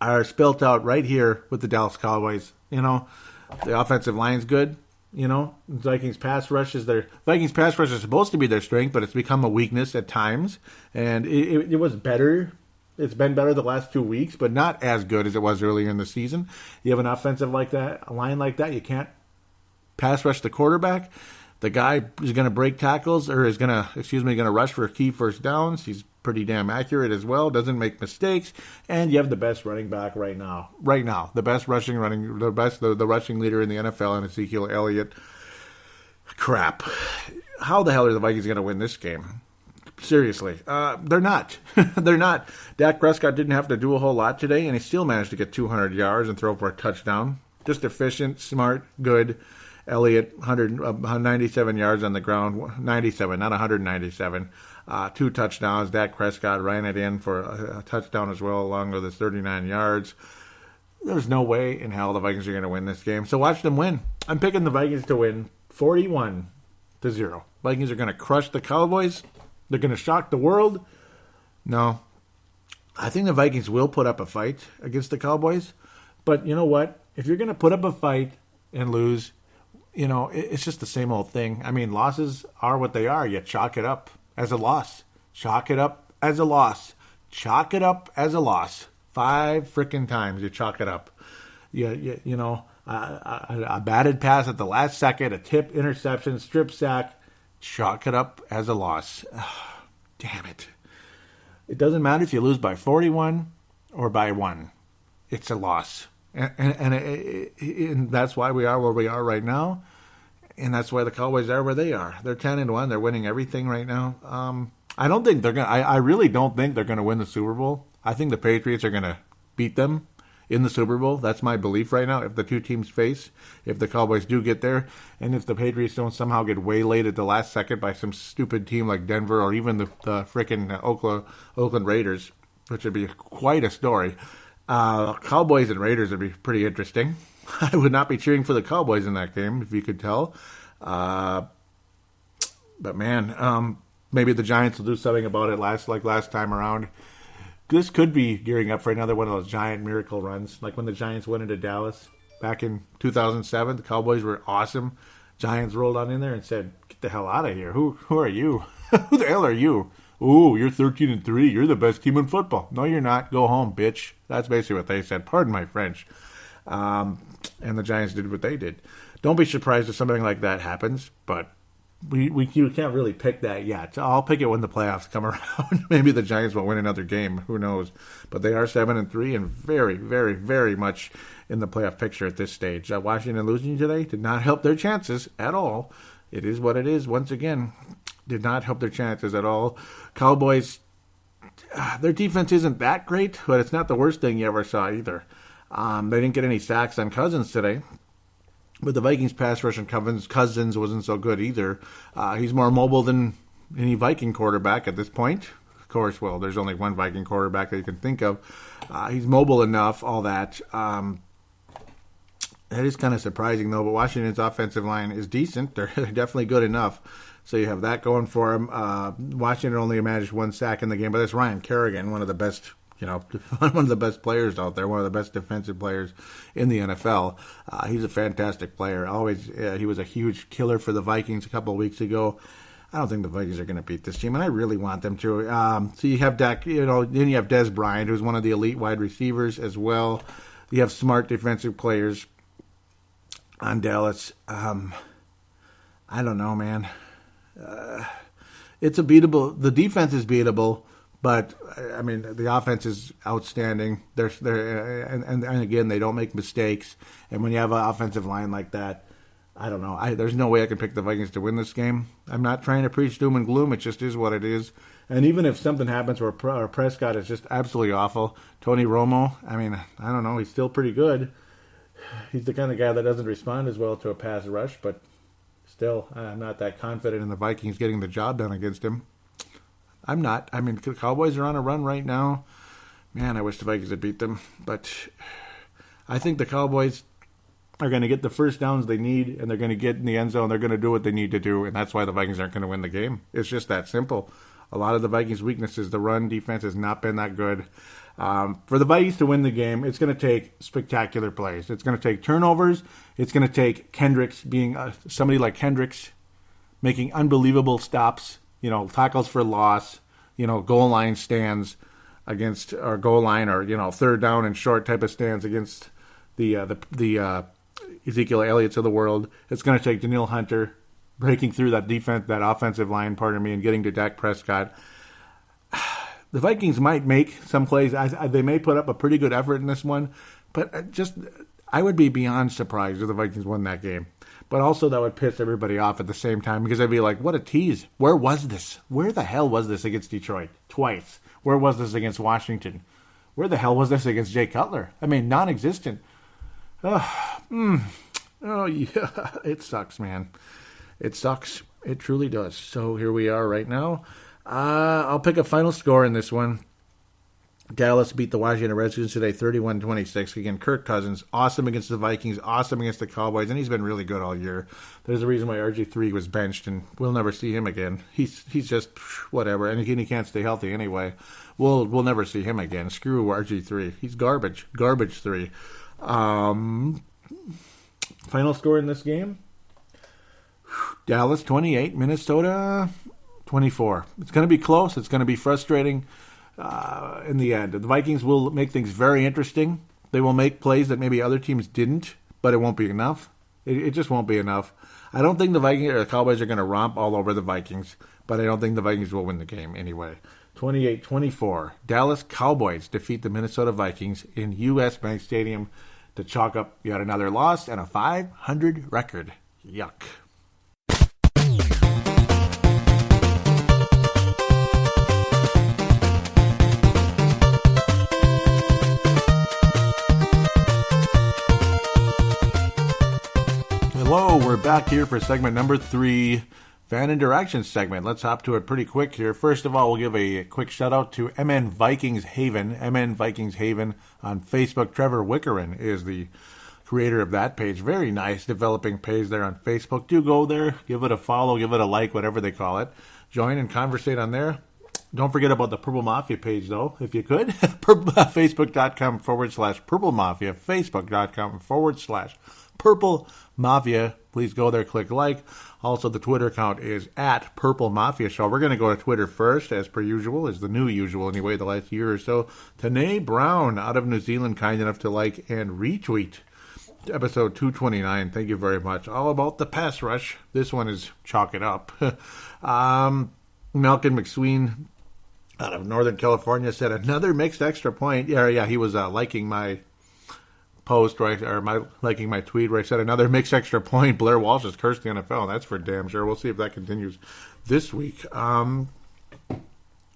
C: are spelt out right here with the Dallas Cowboys. The offensive line's good. Vikings pass rush is supposed to be their strength, but it's become a weakness at times. And it was better. It's been better the last 2 weeks, but not as good as it was earlier in the season. You have an offensive like that, a line like that, you can't pass rush the quarterback. The guy is going to break tackles, or is going to rush for key first downs. He's pretty damn accurate as well, doesn't make mistakes, and you have the best running back right now. The best the rushing leader in the NFL, and Ezekiel Elliott. Crap. How the hell are the Vikings going to win this game? Seriously. They're not. They're not. Dak Prescott didn't have to do a whole lot today, and he still managed to get 200 yards and throw for a touchdown. Just efficient, smart, good. Elliott, 197 yards on the ground. 97, not 197. 2 touchdowns. Dak Prescott ran it in for a touchdown as well, along with his 39 yards. There's no way in hell the Vikings are going to win this game. So watch them win. I'm picking the Vikings to win 41-0. Vikings are going to crush the Cowboys. They're going to shock the world. No. I think the Vikings will put up a fight against the Cowboys. But you know what? If you're going to put up a fight and lose, it's just the same old thing. I mean, losses are what they are. You chalk it up as a loss. Chalk it up as a loss. Chalk it up as a loss. 5 freaking times you chalk it up. A batted pass at the last second, a tip, interception, strip sack. Chalk it up as a loss. Damn it. It doesn't matter if you lose by 41 or by 1. It's a loss. And that's why we are where we are right now. And that's why the Cowboys are where they are. They're 10-1. They're winning everything right now. I don't think they're going to, I really don't think they're going to win the Super Bowl. I think the Patriots are going to beat them in the Super Bowl. That's my belief right now. If the two teams face, if the Cowboys do get there, and if the Patriots don't somehow get waylaid at the last second by some stupid team like Denver or even the frickin' Oakland Raiders, which would be quite a story. Cowboys and Raiders would be pretty interesting. I would not be cheering for the Cowboys in that game, if you could tell. But man, maybe the Giants will do something about it last time around. This could be gearing up for another one of those giant miracle runs, like when the Giants went into Dallas back in 2007. The Cowboys were awesome. Giants rolled on in there and said, "Get the hell out of here! Who are you? Who the hell are you? Ooh, you're 13-3. You're the best team in football. No, you're not. Go home, bitch." That's basically what they said. Pardon my French. And the Giants did what they did. Don't be surprised if something like that happens, but you can't really pick that yet. I'll pick it when the playoffs come around. Maybe the Giants will win another game. Who knows? But they are 7-3 and very, very, very much in the playoff picture at this stage. Washington losing today did not help their chances at all. It is what it is. Once again, did not help their chances at all. Cowboys, their defense isn't that great, but it's not the worst thing you ever saw either. They didn't get any sacks on Cousins today. But the Vikings pass rush on Cousins wasn't so good either. He's more mobile than any Viking quarterback at this point. Of course, well, there's only one Viking quarterback that you can think of. He's mobile enough, all that. That is kind of surprising, though. But Washington's offensive line is decent. They're definitely good enough. So you have that going for them. Washington only managed 1 sack in the game, but that's Ryan Kerrigan, one of the best, one of the best players out there, one of the best defensive players in the NFL. He's a fantastic player. He was a huge killer for the Vikings a couple of weeks ago. I don't think the Vikings are going to beat this team, and I really want them to. So you have Dak, then you have Dez Bryant, who's one of the elite wide receivers as well. You have smart defensive players on Dallas. I don't know, man. It's a beatable. The defense is beatable, but I mean the offense is outstanding. And again, they don't make mistakes. And when you have an offensive line like that, I don't know. There's no way I can pick the Vikings to win this game. I'm not trying to preach doom and gloom. It just is what it is. And even if something happens where Prescott is just absolutely awful, Tony Romo, I mean, I don't know. He's still pretty good. He's the kind of guy that doesn't respond as well to a pass rush, but still, I'm not that confident in the Vikings getting the job done against him. I'm not. I mean, the Cowboys are on a run right now. Man, I wish the Vikings had beat them. But I think the Cowboys are going to get the first downs they need, and they're going to get in the end zone. They're going to do what they need to do, and that's why the Vikings aren't going to win the game. It's just that simple. A lot of the Vikings' weaknesses, the run defense has not been that good. For the Vikings to win the game, it's going to take spectacular plays. It's going to take turnovers. It's going to take Kendricks being somebody like Kendricks making unbelievable stops, tackles for loss, goal line stands against, or goal line, or third down and short type of stands against the Ezekiel Elliott's of the world. It's going to take Daniil Hunter breaking through that offensive line, and getting to Dak Prescott. The Vikings might make some plays. They may put up a pretty good effort in this one, but I would be beyond surprised if the Vikings won that game. But also that would piss everybody off at the same time, because I'd be like, what a tease. Where was this? Where the hell was this against Detroit? Twice. Where was this against Washington? Where the hell was this against Jay Cutler? I mean, non-existent. Oh, yeah. It sucks, man. It sucks. It truly does. So here we are right now. I'll pick a final score in this one. Dallas beat the Washington Redskins today 31-26. Again, Kirk Cousins, awesome against the Vikings, awesome against the Cowboys, and he's been really good all year. There's a reason why RG3 was benched, and we'll never see him again. He's just whatever, and again, he can't stay healthy anyway. We'll never see him again. Screw RG3. He's garbage. Garbage 3. Final score in this game? Dallas 28, Minnesota 24. It's going to be close. It's going to be frustrating in the end. The Vikings will make things very interesting. They will make plays that maybe other teams didn't, but it won't be enough. It just won't be enough. I don't think the Vikings or the Cowboys are going to romp all over the Vikings, but I don't think the Vikings will win the game anyway. 28-24. Dallas Cowboys defeat the Minnesota Vikings in U.S. Bank Stadium to chalk up yet another loss and a .500 record. Yuck. Hello, we're back here for segment number 3, fan interaction segment. Let's hop to it pretty quick here. First of all, we'll give a quick shout out to MN Vikings Haven on Facebook. Trevor Wickerin is the creator of that page. Very nice developing page there on Facebook. Do go there, give it a follow, give it a like, whatever they call it. Join and conversate on there. Don't forget about the Purple Mafia page, though, if you could. Facebook.com/Purple Mafia. Facebook.com/Purple Mafia. Please go there, click like. Also, the Twitter account is at Purple Mafia Show. We're going to go to Twitter first, as per usual, as the new usual anyway, the last year or so. Tanae Brown out of New Zealand, kind enough to like and retweet episode 229. Thank you very much. All about the pass rush. This one is chalk it up. Malcolm McSween out of Northern California said another mixed extra point. Yeah, he was liking my post, right, or liking my tweet where I said another mixed extra point. Blair Walsh has cursed the NFL. That's for damn sure. We'll see if that continues this week. There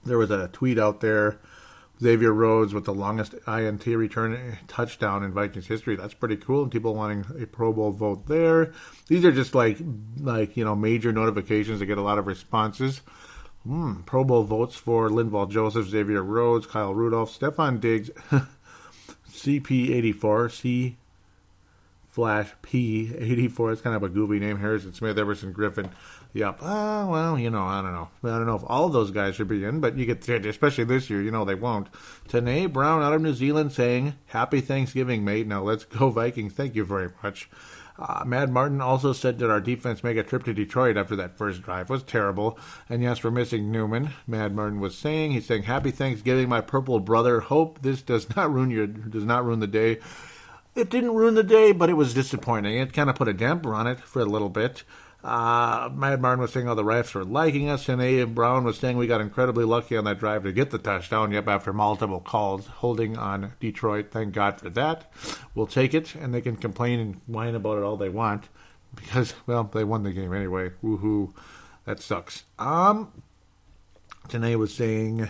C: was a tweet out there. Xavier Rhodes with the longest INT return touchdown in Vikings history. That's pretty cool. And people wanting a Pro Bowl vote there. These are just like major notifications that get a lot of responses. Pro Bowl votes for Linval Joseph, Xavier Rhodes, Kyle Rudolph, Stephon Diggs, CP84, Flash P84. It's kind of a goofy name. Harrison Smith, Everson Griffin. Yep. Well, I don't know. I don't know if all of those guys should be in, but you get, especially this year, they won't. Tanae Brown out of New Zealand saying, Happy Thanksgiving, mate. Now let's go Vikings. Thank you very much. Mad Martin also said that our defense make a trip to Detroit after that first drive was terrible. And yes, we're missing Newman. Mad Martin was saying, he's saying, Happy Thanksgiving, my purple brother. Hope this does not ruin the day. It didn't ruin the day, but it was disappointing. It kind of put a damper on it for a little bit. Mad Martin was saying, the refs were liking us, and A. Brown was saying we got incredibly lucky on that drive to get the touchdown, after multiple calls, holding on Detroit. Thank God for that. We'll take it, and they can complain and whine about it all they want, because, they won the game anyway. Woohoo. That sucks. Tanae was saying,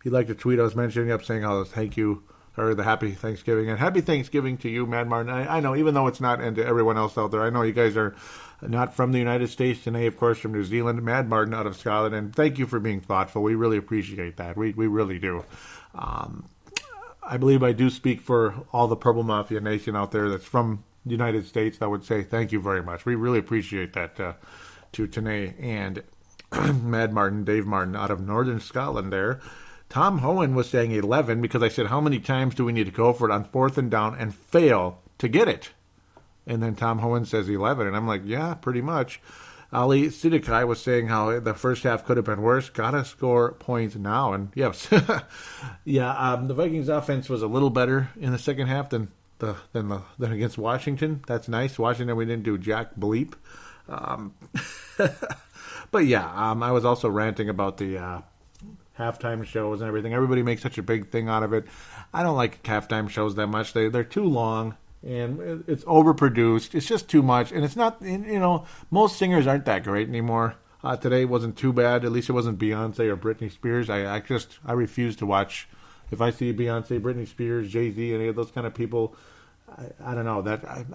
C: he liked a tweet I was mentioning, saying, thank you, or the Happy Thanksgiving, and Happy Thanksgiving to you, Mad Martin. I know, even though it's not, and to everyone else out there, I know you guys are not from the United States. Tanae, of course, from New Zealand. Mad Martin out of Scotland, and thank you for being thoughtful. We really appreciate that. We really do. I believe I do speak for all the Purple Mafia Nation out there that's from the United States. I would say thank you very much. We really appreciate that to Tanae and Mad Martin, Dave Martin out of Northern Scotland there. Tom Hohen was saying 11 because I said, how many times do we need to go for it on 4th and down and fail to get it? And then Tom Hohen says 11, and I'm like, yeah, pretty much. Ali Sidikai was saying how the first half could have been worse. Gotta score points now, and yes, the Vikings offense was a little better in the second half than against Washington. That's nice. Washington, we didn't do jack bleep. But yeah, I was also ranting about the halftime shows and everything. Everybody makes such a big thing out of it. I don't like halftime shows that much. They're too long. And it's overproduced. It's just too much. And it's not, most singers aren't that great anymore. Today wasn't too bad. At least it wasn't Beyonce or Britney Spears. I refuse to watch. If I see Beyonce, Britney Spears, Jay-Z, any of those kind of people, I don't know.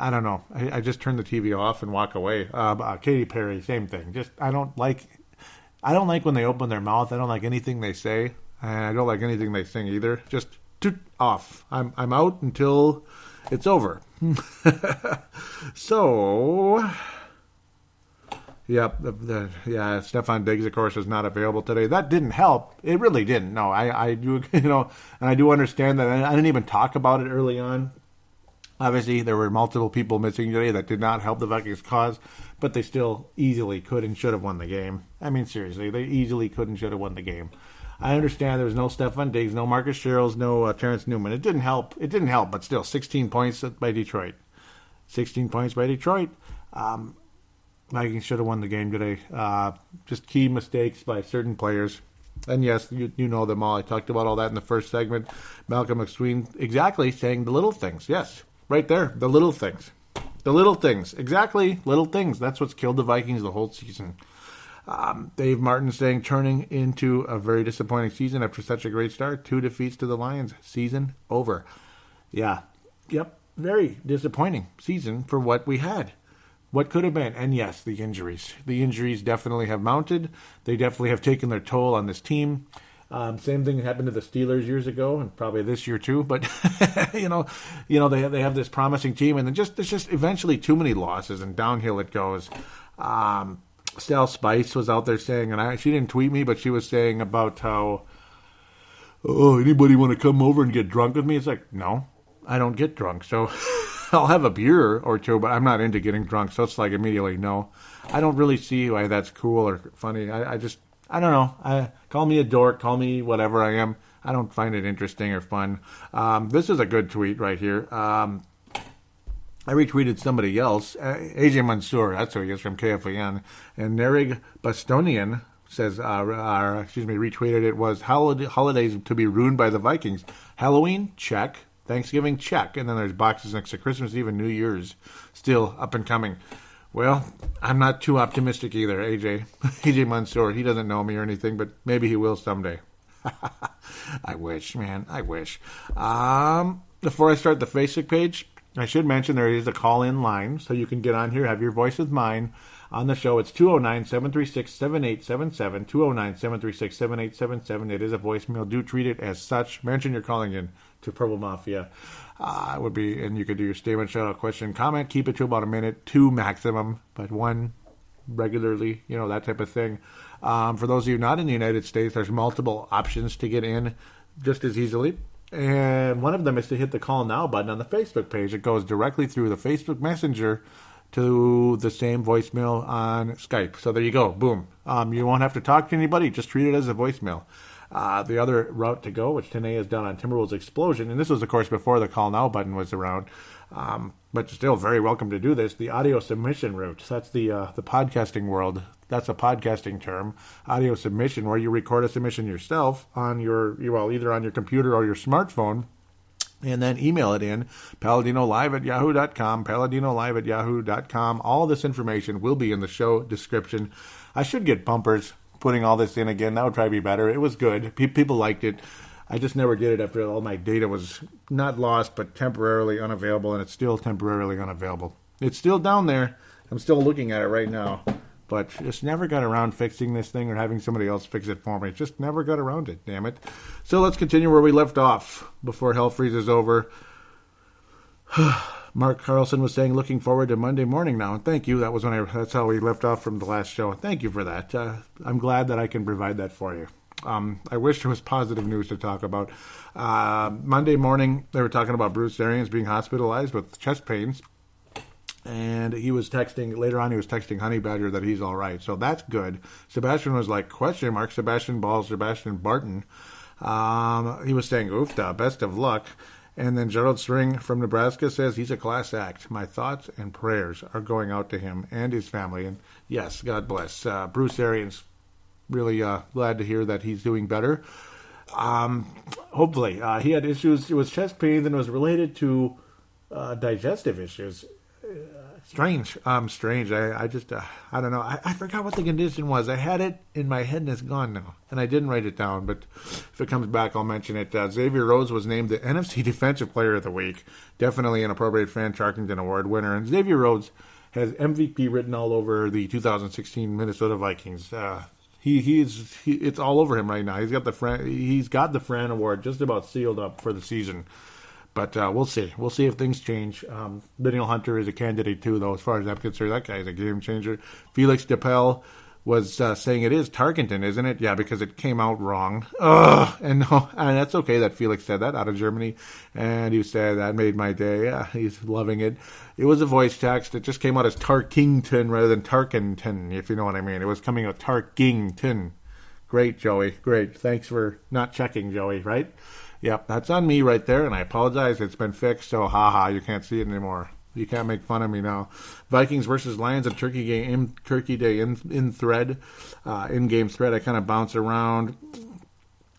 C: I don't know. I just turn the TV off and walk away. Katy Perry, same thing. I don't like when they open their mouth. I don't like anything they say. And I don't like anything they sing either. Just off. I'm out until it's over. So, Stefan Diggs, of course, is not available today. That didn't help. It really didn't. No, I do, and I do understand that. I didn't even talk about it early on. Obviously, there were multiple people missing today that did not help the Vikings' cause, but they still easily could and should have won the game. I mean, seriously, they easily could and should have won the game. I understand there was no Stefan Diggs, no Marcus Sherrills, no Terrence Newman. It didn't help. But still, 16 points by Detroit. 16 points by Detroit. Vikings should have won the game today. Just key mistakes by certain players. And yes, you know them all. I talked about all that in the first segment. Malcolm McSween exactly saying the little things. Yes, right there, the little things. The little things. Exactly, little things. That's what's killed the Vikings the whole season. Dave Martin saying turning into a very disappointing season after such a great start. 2 defeats to the Lions. Season over. Yeah. Yep. Very disappointing season for what we had. What could have been. And yes, the injuries. The injuries definitely have mounted. They definitely have taken their toll on this team. Same thing happened to the Steelers years ago, and probably this year too. But they have this promising team, and there's just eventually too many losses, and downhill it goes. Stell Spice was out there saying, and she didn't tweet me, but she was saying about how, anybody want to come over and get drunk with me? It's like, no, I don't get drunk, so I'll have a beer or two, but I'm not into getting drunk, so it's like immediately no. I don't really see why that's cool or funny. I don't know. Call me a dork, call me whatever I am. I don't find it interesting or fun. This is a good tweet right here. I retweeted somebody else, AJ Mansour, that's who he is, from KFAN, and Nerig Bastonian says, retweeted it was holidays to be ruined by the Vikings. Halloween, check. Thanksgiving, check. And then there's boxes next to Christmas Eve and New Year's, still up and coming. Well, I'm not too optimistic either, AJ Mansour. He doesn't know me or anything, but maybe he will someday. I wish, man, I wish. Before I start the Facebook page, I should mention there is a call-in line, so you can get on here, have your voice with mine. on the show. It's 209-736-7877, 209-736-7877. It is a voicemail. Do treat it as such. Mention you're calling in to Purple Mafia. It would be, and you could do your statement, shout out, question, comment. Keep it to about a minute, 2 maximum, but 1 regularly, that type of thing. For those of you not in the United States, there's multiple options to get in just as easily. And one of them is to hit the call now button on the Facebook page. It goes directly through the Facebook Messenger to the same voicemail on Skype. So there you go. Boom. You won't have to talk to anybody. Just treat it as a voicemail. The other route to go, which Tanae has done on Timberwolves Explosion, and this was, of course, before the call now button was around, but still very welcome to do this, the audio submission route. That's the podcasting world. That's a podcasting term, audio submission, where you record a submission yourself on either on your computer or your smartphone, and then email it in, paladinolive@yahoo.com, paladinolive@yahoo.com. All this information will be in the show description. I should get bumpers putting all this in again. That would probably be better. It was good. People liked it. I just never did it after all my data was not lost, but temporarily unavailable, and it's still temporarily unavailable. It's still down there. I'm still looking at it right now, but just never got around fixing this thing or having somebody else fix it for me. Just never got around it, damn it. So let's continue where we left off before hell freezes over. Mark Carlson was saying, looking forward to Monday morning now. And thank you. That's how we left off from the last show. Thank you for that. I'm glad that I can provide that for you. I wish there was positive news to talk about. Monday morning, they were talking about Bruce Arians being hospitalized with chest pains. And he was texting Honey Badger that he's all right. So that's good. Sebastian was like, question mark, Sebastian Barton. He was saying, oofda, best of luck. And then Gerald String from Nebraska says he's a class act. My thoughts and prayers are going out to him and his family. And yes, God bless. Bruce Arians, really glad to hear that he's doing better. Hopefully. He had issues. It was chest pain and it was related to digestive issues. Strange. I just, I don't know. I forgot what the condition was. I had it in my head and it's gone now. And I didn't write it down, but if it comes back, I'll mention it. Xavier Rhodes was named the NFC Defensive Player of the Week. Definitely an appropriate Fran Tarkenton Award winner. And Xavier Rhodes has MVP written all over the 2016 Minnesota Vikings. It's all over him right now. He's got the Fran Award just about sealed up for the season. But we'll see. We'll see if things change. Daniel Hunter is a candidate, too, though, as far as I'm concerned. That guy's a game changer. Felix DePel was saying it is Tarkenton, isn't it? Yeah, because it came out wrong. And that's okay that Felix said that out of Germany. And he said, that made my day. Yeah, he's loving it. It was a voice text. It just came out as Tarkington rather than Tarkenton, if you know what I mean. It was coming out Tarkington. Great, Joey. Great. Thanks for not checking, Joey, right? Yep, that's on me right there, and I apologize. It's been fixed, so haha, you can't see it anymore. You can't make fun of me now. Vikings versus Lions and Turkey Day in thread, in-game thread. I kind of bounce around.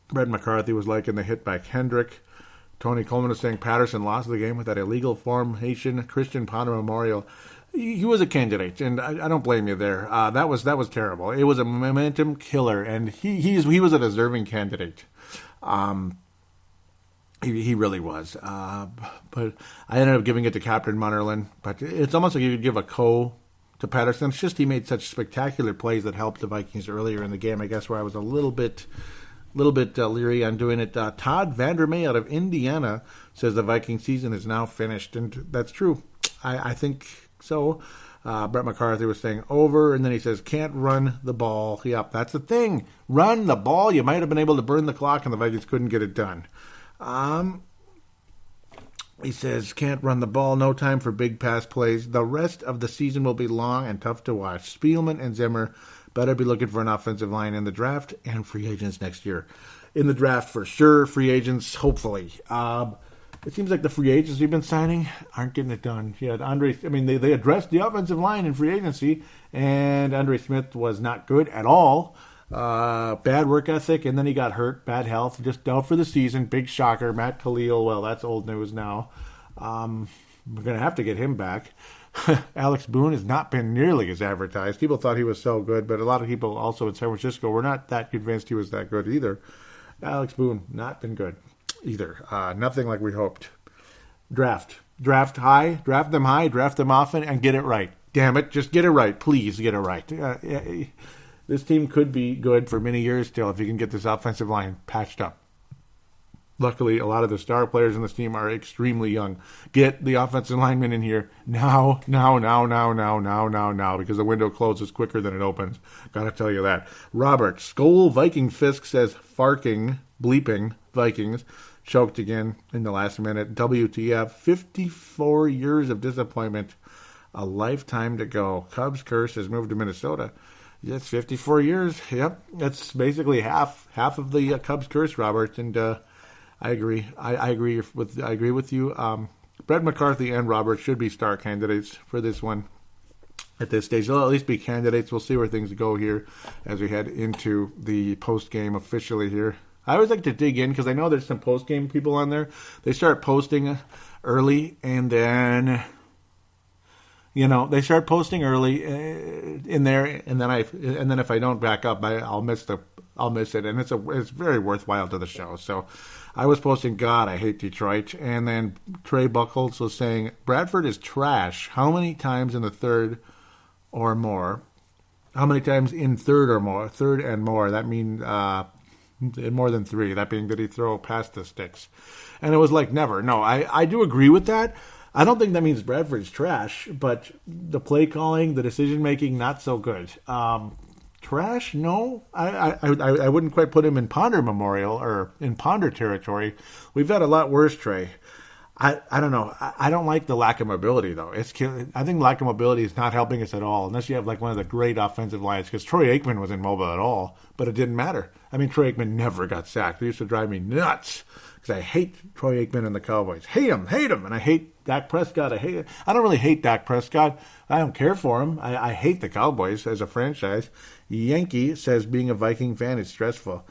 C: Brett McCarthy was liking the hit by Kendrick. Tony Coleman was saying Patterson lost the game with that illegal formation. Christian Ponder Memorial. He was a candidate, and I don't blame you there. That was terrible. It was a momentum killer, and he was a deserving candidate. He really was. But I ended up giving it to Captain Munnerlyn. But it's almost like you could give a to Patterson. It's just he made such spectacular plays that helped the Vikings earlier in the game, I guess, where I was a little bit leery on doing it. Todd Vandermeer out of Indiana says the Viking season is now finished. And that's true. I think so. Brett McCarthy was saying over, and then he says, can't run the ball. Yep, that's the thing. Run the ball. You might have been able to burn the clock, and the Vikings couldn't get it done. He says, can't run the ball, no time for big pass plays. The rest of the season will be long and tough to watch. Spielman and Zimmer better be looking for an offensive line in the draft and free agents next year. In the draft for sure, free agents hopefully. It seems like the free agents we've been signing aren't getting it done. Yeah, they addressed the offensive line in free agency, and Andre Smith was not good at all. Bad work ethic, and then he got hurt. Bad health, just out for the season. Big shocker. Matt Khalil, well, that's old news now. We're going to have to get him back. Alex Boone has not been nearly as advertised. People thought he was so good, but a lot of people also in San Francisco were not that convinced he was that good either. Alex Boone, not been good either. Nothing like we hoped. Draft high, draft them often, and get it right. Damn it, just get it right. Please get it right. This team could be good for many years still if you can get this offensive line patched up. Luckily, a lot of the star players in this team are extremely young. Get the offensive linemen in here now, because the window closes quicker than it opens. Gotta tell you that. Robert, Skull Viking Fisk says, farking, bleeping, Vikings, choked again in the last minute. WTF, 54 years of disappointment, a lifetime to go. Cubs curse has moved to Minnesota. It's 54 years. Yep, that's basically half of the Cubs curse, Robert, and I agree. I agree with you. Brett McCarthy and Robert should be star candidates for this one at this stage. They'll at least be candidates. We'll see where things go here as we head into the post game officially here. I always like to dig in because I know there's some post game people on there. They start posting early, and then they start posting early in there, and then if I don't back up, I'll miss it, and it's very worthwhile to the show. So I was posting, God, I hate Detroit, and then Trey Buckles was saying Bradford is trash. How many times in the third or more? How many times in third and more? That means more than three. That being, did he throw past the sticks? And it was like never. No, I do agree with that. I don't think that means Bradford's trash, but the play calling, the decision making, not so good. Trash? No, I wouldn't quite put him in Ponder Memorial or in Ponder territory. We've had a lot worse, Trey. I don't know. I don't like the lack of mobility, though. I think lack of mobility is not helping us at all, unless you have like one of the great offensive lines, because Troy Aikman wasn't mobile at all, but it didn't matter. I mean, Troy Aikman never got sacked. It used to drive me nuts because I hate Troy Aikman and the Cowboys. Hate him, and I hate Dak Prescott. I don't really hate Dak Prescott. I don't care for him. I hate the Cowboys as a franchise. Yankee says being a Viking fan is stressful.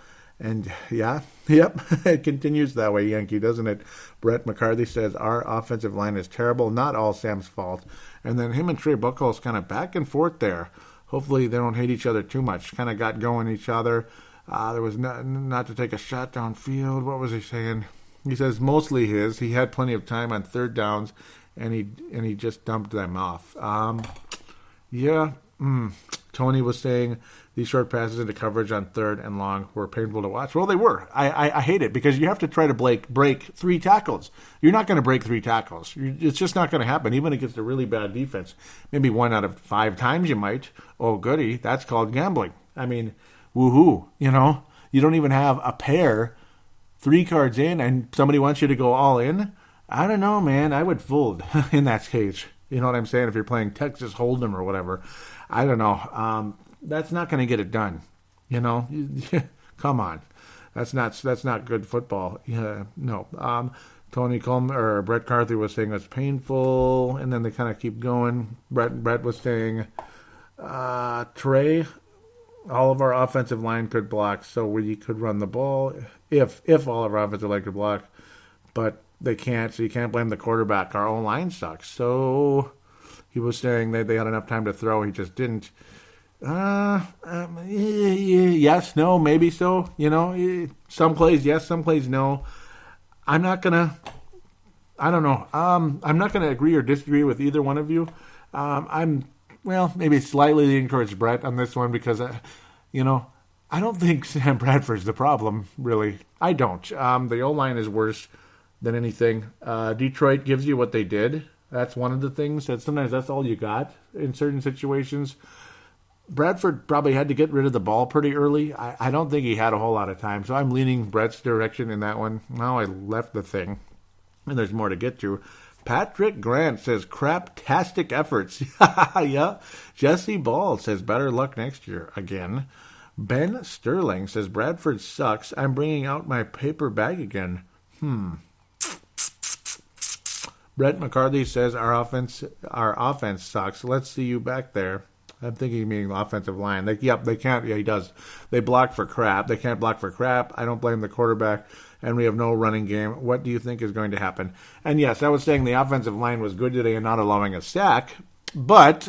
C: And yep, it continues that way, Yankee, doesn't it? Brett McCarthy says our offensive line is terrible, not all Sam's fault. And then him and Trey Buckles kind of back and forth there. Hopefully they don't hate each other too much. Kind of got going each other. There was not to take a shot downfield. What was he saying? He says mostly his. He had plenty of time on third downs, and he just dumped them off. Tony was saying these short passes into coverage on third and long were painful to watch. Well, they were. I hate it because you have to try to break three tackles. You're not going to break three tackles. It's just not going to happen, even against a really bad defense. Maybe 1 out of 5 times you might. Oh, goody. That's called gambling. I mean, woohoo. You don't even have a pair, 3 cards in, and somebody wants you to go all in. I don't know, man. I would fold in that case. You know what I'm saying? If you're playing Texas Hold'em or whatever. I don't know. That's not going to get it done. Come on. That's not good football. Yeah, no. Tony Coleman or Brett Carthy was saying it's painful, and then they kind of keep going. Brett was saying, Trey, all of our offensive line could block, so we could run the ball if all of our offensive line could block, but they can't. So you can't blame the quarterback. Our own line sucks. So he was saying that they had enough time to throw. He just didn't. Yes, no, maybe so. Some plays yes, some plays no. I don't know. I'm not gonna agree or disagree with either one of you. I'm maybe slightly leaning towards Brett on this one because I don't think Sam Bradford's the problem, really. I don't. The O-line is worse than anything. Detroit gives you what they did. That's one of the things that sometimes that's all you got in certain situations. Bradford probably had to get rid of the ball pretty early. I don't think he had a whole lot of time, so I'm leaning Brett's direction in that one. Now I left the thing, and there's more to get to. Patrick Grant says, craptastic efforts. Yeah. Jesse Ball says, better luck next year again. Ben Sterling says, Bradford sucks. I'm bringing out my paper bag again. Brett McCarthy says, our offense sucks. Let's see you back there. I'm thinking meaning offensive line. They can't. Yeah, he does. They block for crap. They can't block for crap. I don't blame the quarterback. And we have no running game. What do you think is going to happen? And yes, I was saying the offensive line was good today and not allowing a sack. But,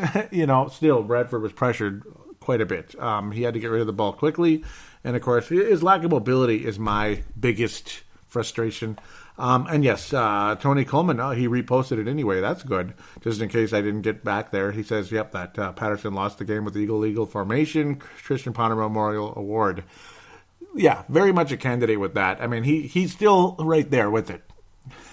C: still, Bradford was pressured quite a bit. He had to get rid of the ball quickly. And, of course, his lack of mobility is my biggest frustration. And yes, Tony Coleman, he reposted it anyway. That's good. Just in case I didn't get back there. He says, yep, that Patterson lost the game with the illegal formation, Christian Ponder Memorial Award. Yeah, very much a candidate with that. I mean, he's still right there with it.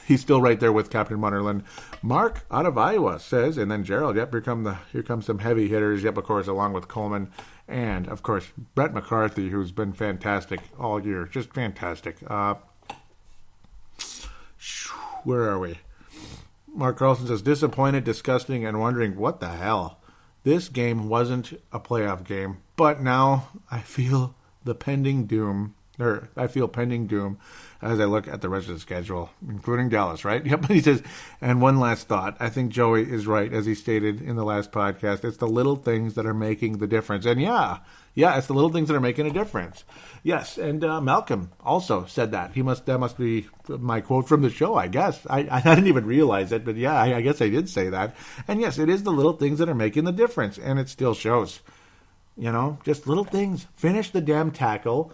C: He's still right there with Captain Wonderland. Mark out of Iowa says, and then Gerald, yep, here comes some heavy hitters. Yep, of course, along with Coleman. And, of course, Brett McCarthy, who's been fantastic all year. Just fantastic. Where are we? Mark Carlson says, disappointed, disgusting, and wondering, what the hell? This game wasn't a playoff game, but now I feel pending doom as I look at the rest of the schedule, including Dallas, right? Yep. He says, and one last thought. I think Joey is right, as he stated in the last podcast. It's the little things that are making the difference. And yeah, it's the little things that are making a difference. Yes, and Malcolm also said that. That must be my quote from the show, I guess. I didn't even realize it, but yeah, I guess I did say that. And yes, it is the little things that are making the difference, and it still shows. You know, just little things. Finish the damn tackle.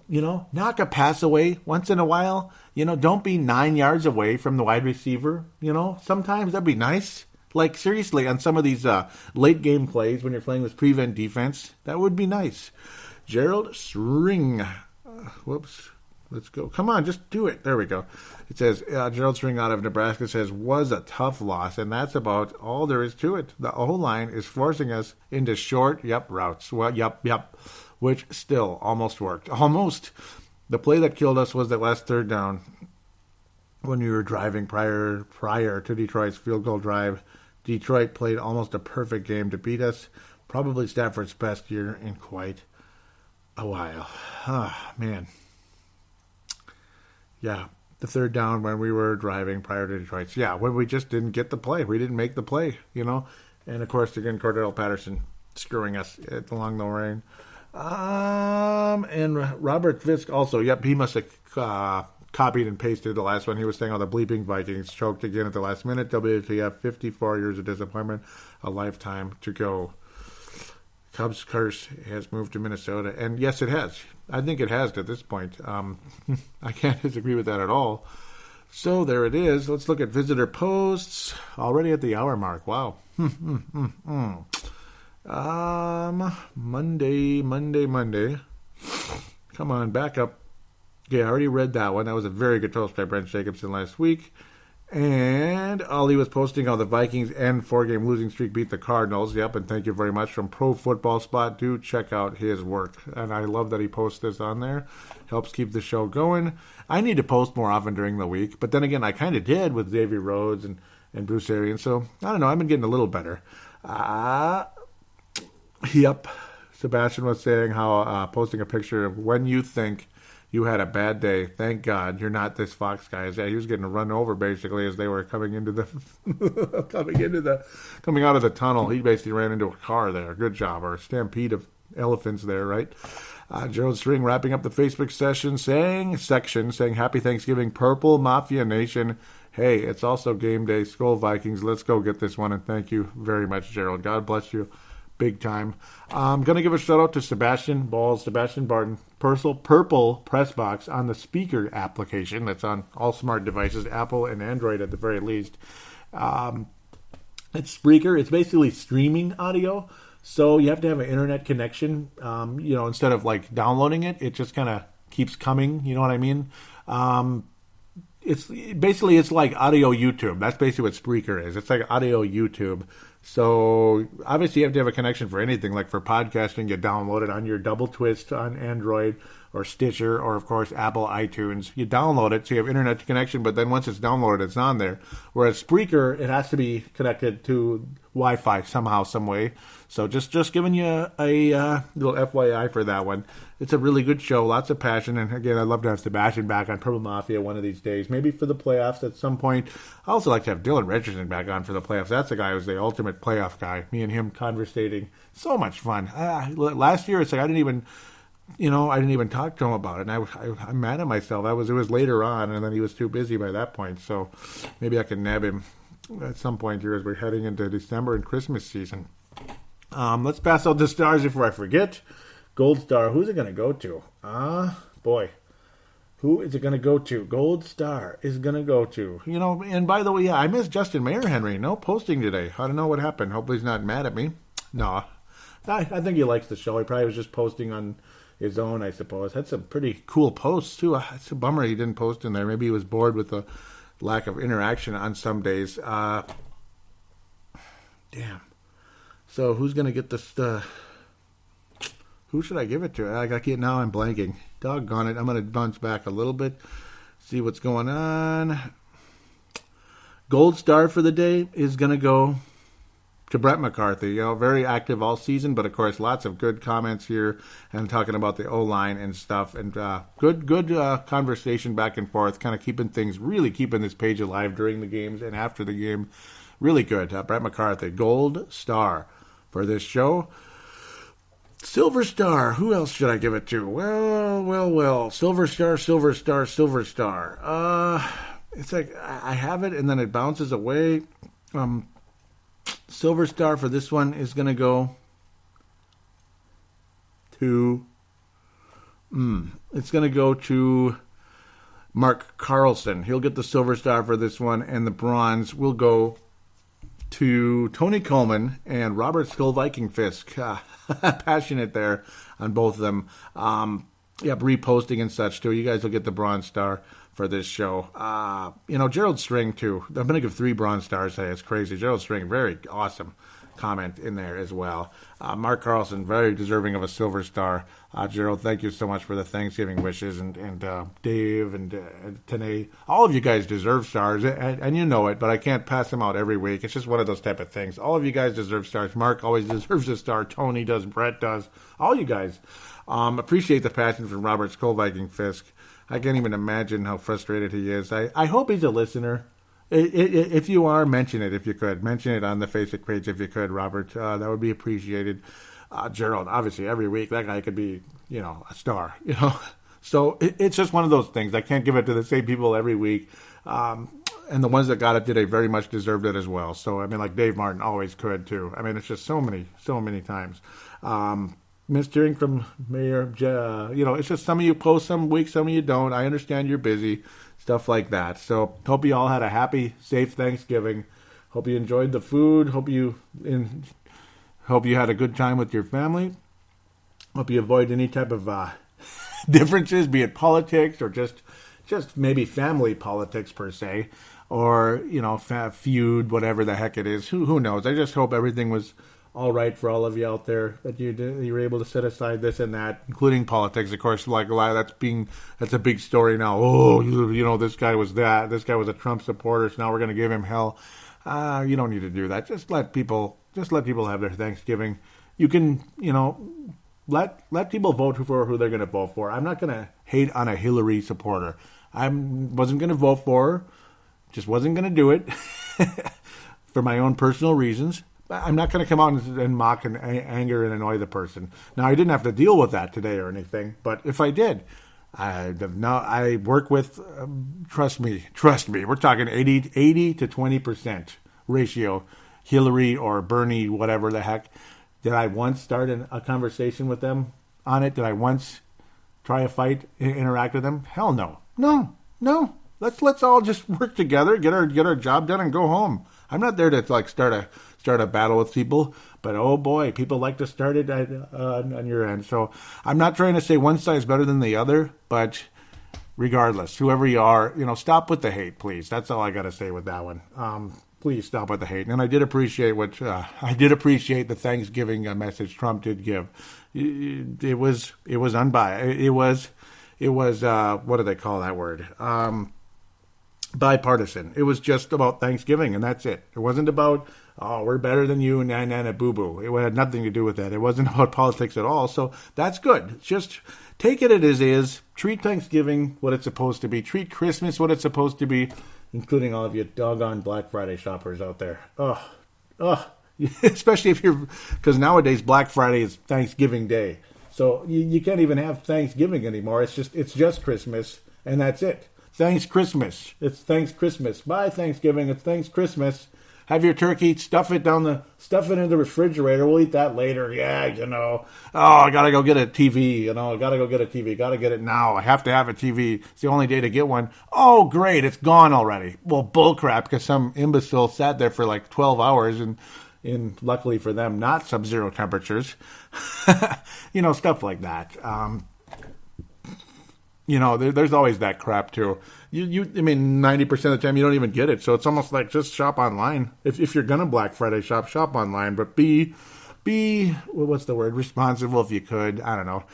C: You know, knock a pass away once in a while. You know, don't be 9 yards away from the wide receiver. You know, sometimes that'd be nice. Like, seriously, on some of these late game plays when you're playing with prevent defense, that would be nice. Gerald String. Whoops. Let's go. Come on, just do it. There we go. It says, Gerald String out of Nebraska says, was a tough loss, and that's about all there is to it. The O-line is forcing us into short, routes. Well, which still almost worked. Almost. The play that killed us was that last third down when we were driving prior to Detroit's field goal drive. Detroit played almost a perfect game to beat us. Probably Stafford's best year in quite a while. Man. Yeah, the third down when we were driving prior to Detroit's. Yeah, when we just didn't get the play. We didn't make the play, you know. And, of course, again, Cordell Patterson screwing us along the way. And Robert Fisk also, yep, he must have copied and pasted the last one. He was saying, the bleeping Vikings choked again at the last minute. WTF, 54 years of disappointment, a lifetime to go. Cubs curse has moved to Minnesota. And yes, it has. I think it has at this point. I can't disagree with that at all. So there it is. Let's look at visitor posts. Already at the hour mark. Wow. Monday. Come on, back up. Yeah, I already read that one. That was a very good post by Brent Jacobson last week. And Ollie was posting how the Vikings and 4-game losing streak beat the Cardinals. Yep, and thank you very much from Pro Football Spot. Do check out his work. And I love that he posts this on there. Helps keep the show going. I need to post more often during the week. But then again, I kind of did with Xavier Rhodes and Bruce Arians. So, I don't know. I've been getting a little better. Yep. Sebastian was saying how posting a picture of when you think you had a bad day. Thank God you're not this Fox guy. Yeah, he was getting run over basically as they were coming into the coming out of the tunnel. He basically ran into a car there. Good job, or a stampede of elephants there, right? Gerald String wrapping up the Facebook section saying Happy Thanksgiving, Purple Mafia Nation. Hey, it's also game day. Skol Vikings. Let's go get this one. And thank you very much, Gerald. God bless you. Big time. I'm going to give a shout out to Sebastian Barton, Purple Press Box on the speaker application that's on all smart devices, Apple and Android at the very least. It's Spreaker. It's basically streaming audio. So you have to have an internet connection. Instead of like downloading it, it just kind of keeps coming. You know what I mean? It's like audio YouTube. That's basically what Spreaker is. It's like audio YouTube. So obviously you have to have a connection for anything. Like for podcasting, you download it on your Double Twist on Android or Stitcher or, of course, Apple iTunes. You download it so you have internet connection, but then once it's downloaded, it's on there. Whereas Spreaker, it has to be connected to Wi-Fi somehow, some way. So just giving you a little FYI for that one. It's a really good show, lots of passion, and again, I'd love to have Sebastian back on Purple Mafia one of these days, maybe for the playoffs at some point. I also like to have Dylan Richardson back on for the playoffs. That's the guy who's the ultimate playoff guy. Me and him conversating, so much fun. Last year, it's like I didn't even talk to him about it, and I'm mad at myself. It was later on, and then he was too busy by that point, so maybe I can nab him at some point here as we're heading into December and Christmas season. Let's pass out the stars before I forget. Gold star, who's it going to go to? Boy. Who is it going to go to? Gold Star is going to go to. And by the way, yeah, I missed Justin Mayer Henry. No posting today. I don't know what happened. Hopefully he's not mad at me. No. I think he likes the show. He probably was just posting on his own, I suppose. Had some pretty cool posts, too. It's a bummer he didn't post in there. Maybe he was bored with the lack of interaction on some days. Damn. So who's going to get this? Who should I give it to? Now I'm blanking. Doggone it. I'm going to bounce back a little bit, see what's going on. Gold Star for the day is going to go to Brett McCarthy. Very active all season, but of course lots of good comments here and talking about the O-line and stuff. And good conversation back and forth, kind of keeping this page alive during the games and after the game. Really good. Brett McCarthy, Gold Star for this show. Silver Star. Who else should I give it to? Well. Silver Star. It's like I have it and then it bounces away. Silver Star for this one is going to go to... It's going to go to Mark Carlson. He'll get the Silver Star for this one, and the bronze will go to Tony Coleman and Robert Skull Viking Fisk. Passionate there on both of them. Reposting and such too. You guys will get the bronze star for this show. Gerald String too. I'm going to give 3 bronze stars today. It's crazy. Gerald String, very awesome comment in there as well. Mark Carlson, very deserving of a silver star. Gerald, thank you so much for the Thanksgiving wishes, and Dave and Tanae. All of you guys deserve stars, and you know it, but I can't pass them out every week. It's just one of those type of things. All of you guys deserve stars. Mark always deserves a star. Tony does. Brett does. All you guys. Appreciate the passion from Robert Skull Viking Fisk. I can't even imagine how frustrated he is. I hope he's a listener. If you are, mention it if you could. Mention it on the Facebook page if you could, Robert. That would be appreciated. Gerald, obviously, every week, that guy could be, a star, So it's just one of those things. I can't give it to the same people every week. And the ones that got it today very much deserved it as well. So, like Dave Martin always could, too. It's just so many times. Hearing from Mayor, it's just some of you post some weeks, some of you don't. I understand you're busy. Stuff like that. So hope you all had a happy, safe Thanksgiving. Hope you enjoyed the food. Hope you had a good time with your family. Hope you avoid any type of differences, be it politics or just maybe family politics per se, or feud, whatever the heck it is. Who knows? I just hope everything was all right for all of you out there, that you were able to set aside this and that, including politics, of course. Like a lot of that's a big story now. Oh, this guy was that. This guy was a Trump supporter, so now we're going to give him hell. You don't need to do that. Just let people have their Thanksgiving. You can, let people vote for who they're going to vote for. I'm not going to hate on a Hillary supporter. I wasn't going to vote for her. Just wasn't going to do it for my own personal reasons. I'm not going to come out and mock and anger and annoy the person. Now, I didn't have to deal with that today or anything, but if I did, I work with, trust me, we're talking 80 to 20% ratio, Hillary or Bernie, whatever the heck. Did I once start a conversation with them on it? Did I once try a fight, interact with them? Hell no. No. Let's all just work together, get our job done, and go home. I'm not there to start a battle with people, but oh boy, people like to start it on your end. So I'm not trying to say one side is better than the other, but regardless, whoever you are, stop with the hate, please. That's all I got to say with that one. Please stop with the hate. And I did appreciate the Thanksgiving message Trump did give. It was unbiased. It was what do they call that word? Bipartisan. It was just about Thanksgiving, and that's it. It wasn't about, we're better than you, and boo-boo. It had nothing to do with that. It wasn't about politics at all, so that's good. Just take it as is. Treat Thanksgiving what it's supposed to be. Treat Christmas what it's supposed to be, including all of you doggone Black Friday shoppers out there. Especially because nowadays Black Friday is Thanksgiving Day. So you can't even have Thanksgiving anymore. It's just Christmas, and that's it. Thanks Christmas. It's Thanks Christmas. Bye Thanksgiving. It's Thanks Christmas. Have your turkey, stuff it in the refrigerator. We'll eat that later. Yeah, Oh, I gotta go get a TV. I gotta go get a TV. Gotta get it now. I have to have a TV. It's the only day to get one. Oh, great, it's gone already. Well, bullcrap, because some imbecile sat there for like 12 hours and luckily for them, not sub-zero temperatures. Stuff like that. There's always that crap too. I mean, 90% of the time you don't even get it. So it's almost like just shop online. If you're gonna Black Friday shop online. But be what's the word? Responsible if you could. I don't know.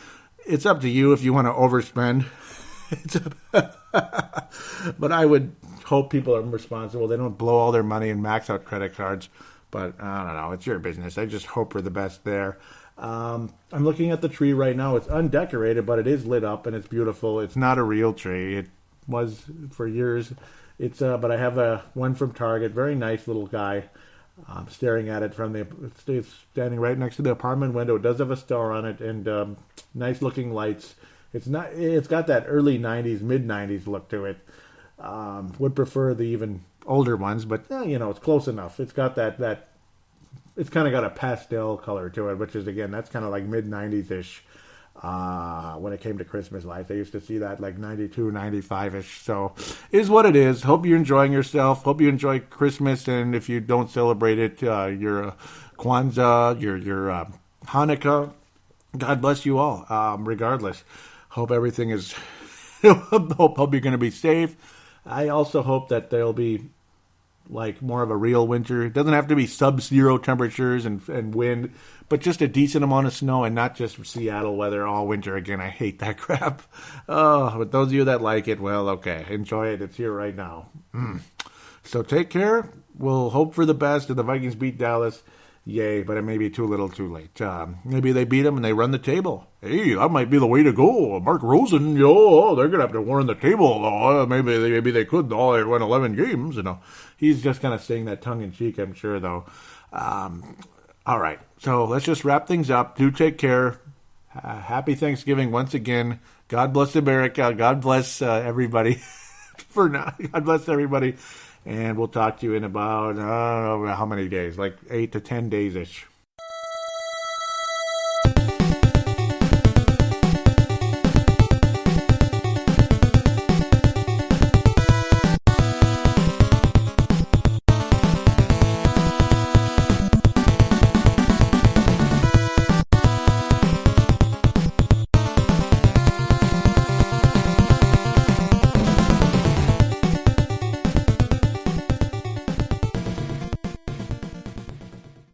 C: It's up to you if you want to overspend. But I would hope people are responsible. They don't blow all their money and max out credit cards. But I don't know. It's your business. I just hope for the best there. I'm looking at the tree right now. It's undecorated, but it is lit up and it's beautiful. It's not a real tree. It was for years. It's but I have one from Target. Very nice little guy. Staring at it it's standing right next to the apartment window. It does have a star on it and nice looking lights. It's got that early 90s, mid 90s look to it. Would prefer the even older ones, but it's close enough. It's got that it's kind of got a pastel color to it, which is, again, that's kind of like mid-90s-ish when it came to Christmas lights. I used to see that like 92, 95-ish. So is what it is. Hope you're enjoying yourself. Hope you enjoy Christmas. And if you don't celebrate it, your Kwanzaa, your Hanukkah, God bless you all, regardless. Hope everything is... hope you're going to be safe. I also hope that there'll be like more of a real winter. It doesn't have to be sub-zero temperatures and wind, but just a decent amount of snow and not just Seattle weather all winter. Again, I hate that crap. Oh, but those of you that like it, well, okay, enjoy it. It's here right now. So take care. We'll hope for the best. If the Vikings beat Dallas, yay, but it may be too little too late. Maybe they beat them and they run the table. Hey, that might be the way to go. Mark Rosen, they're going to have to run the table. Maybe they could. They won 11 games, He's just kind of saying that tongue-in-cheek, I'm sure, though. All right, so let's just wrap things up. Do take care. Happy Thanksgiving once again. God bless America. God bless everybody. For now, God bless everybody. And we'll talk to you in about, I don't know how many days, like 8 to 10 days-ish.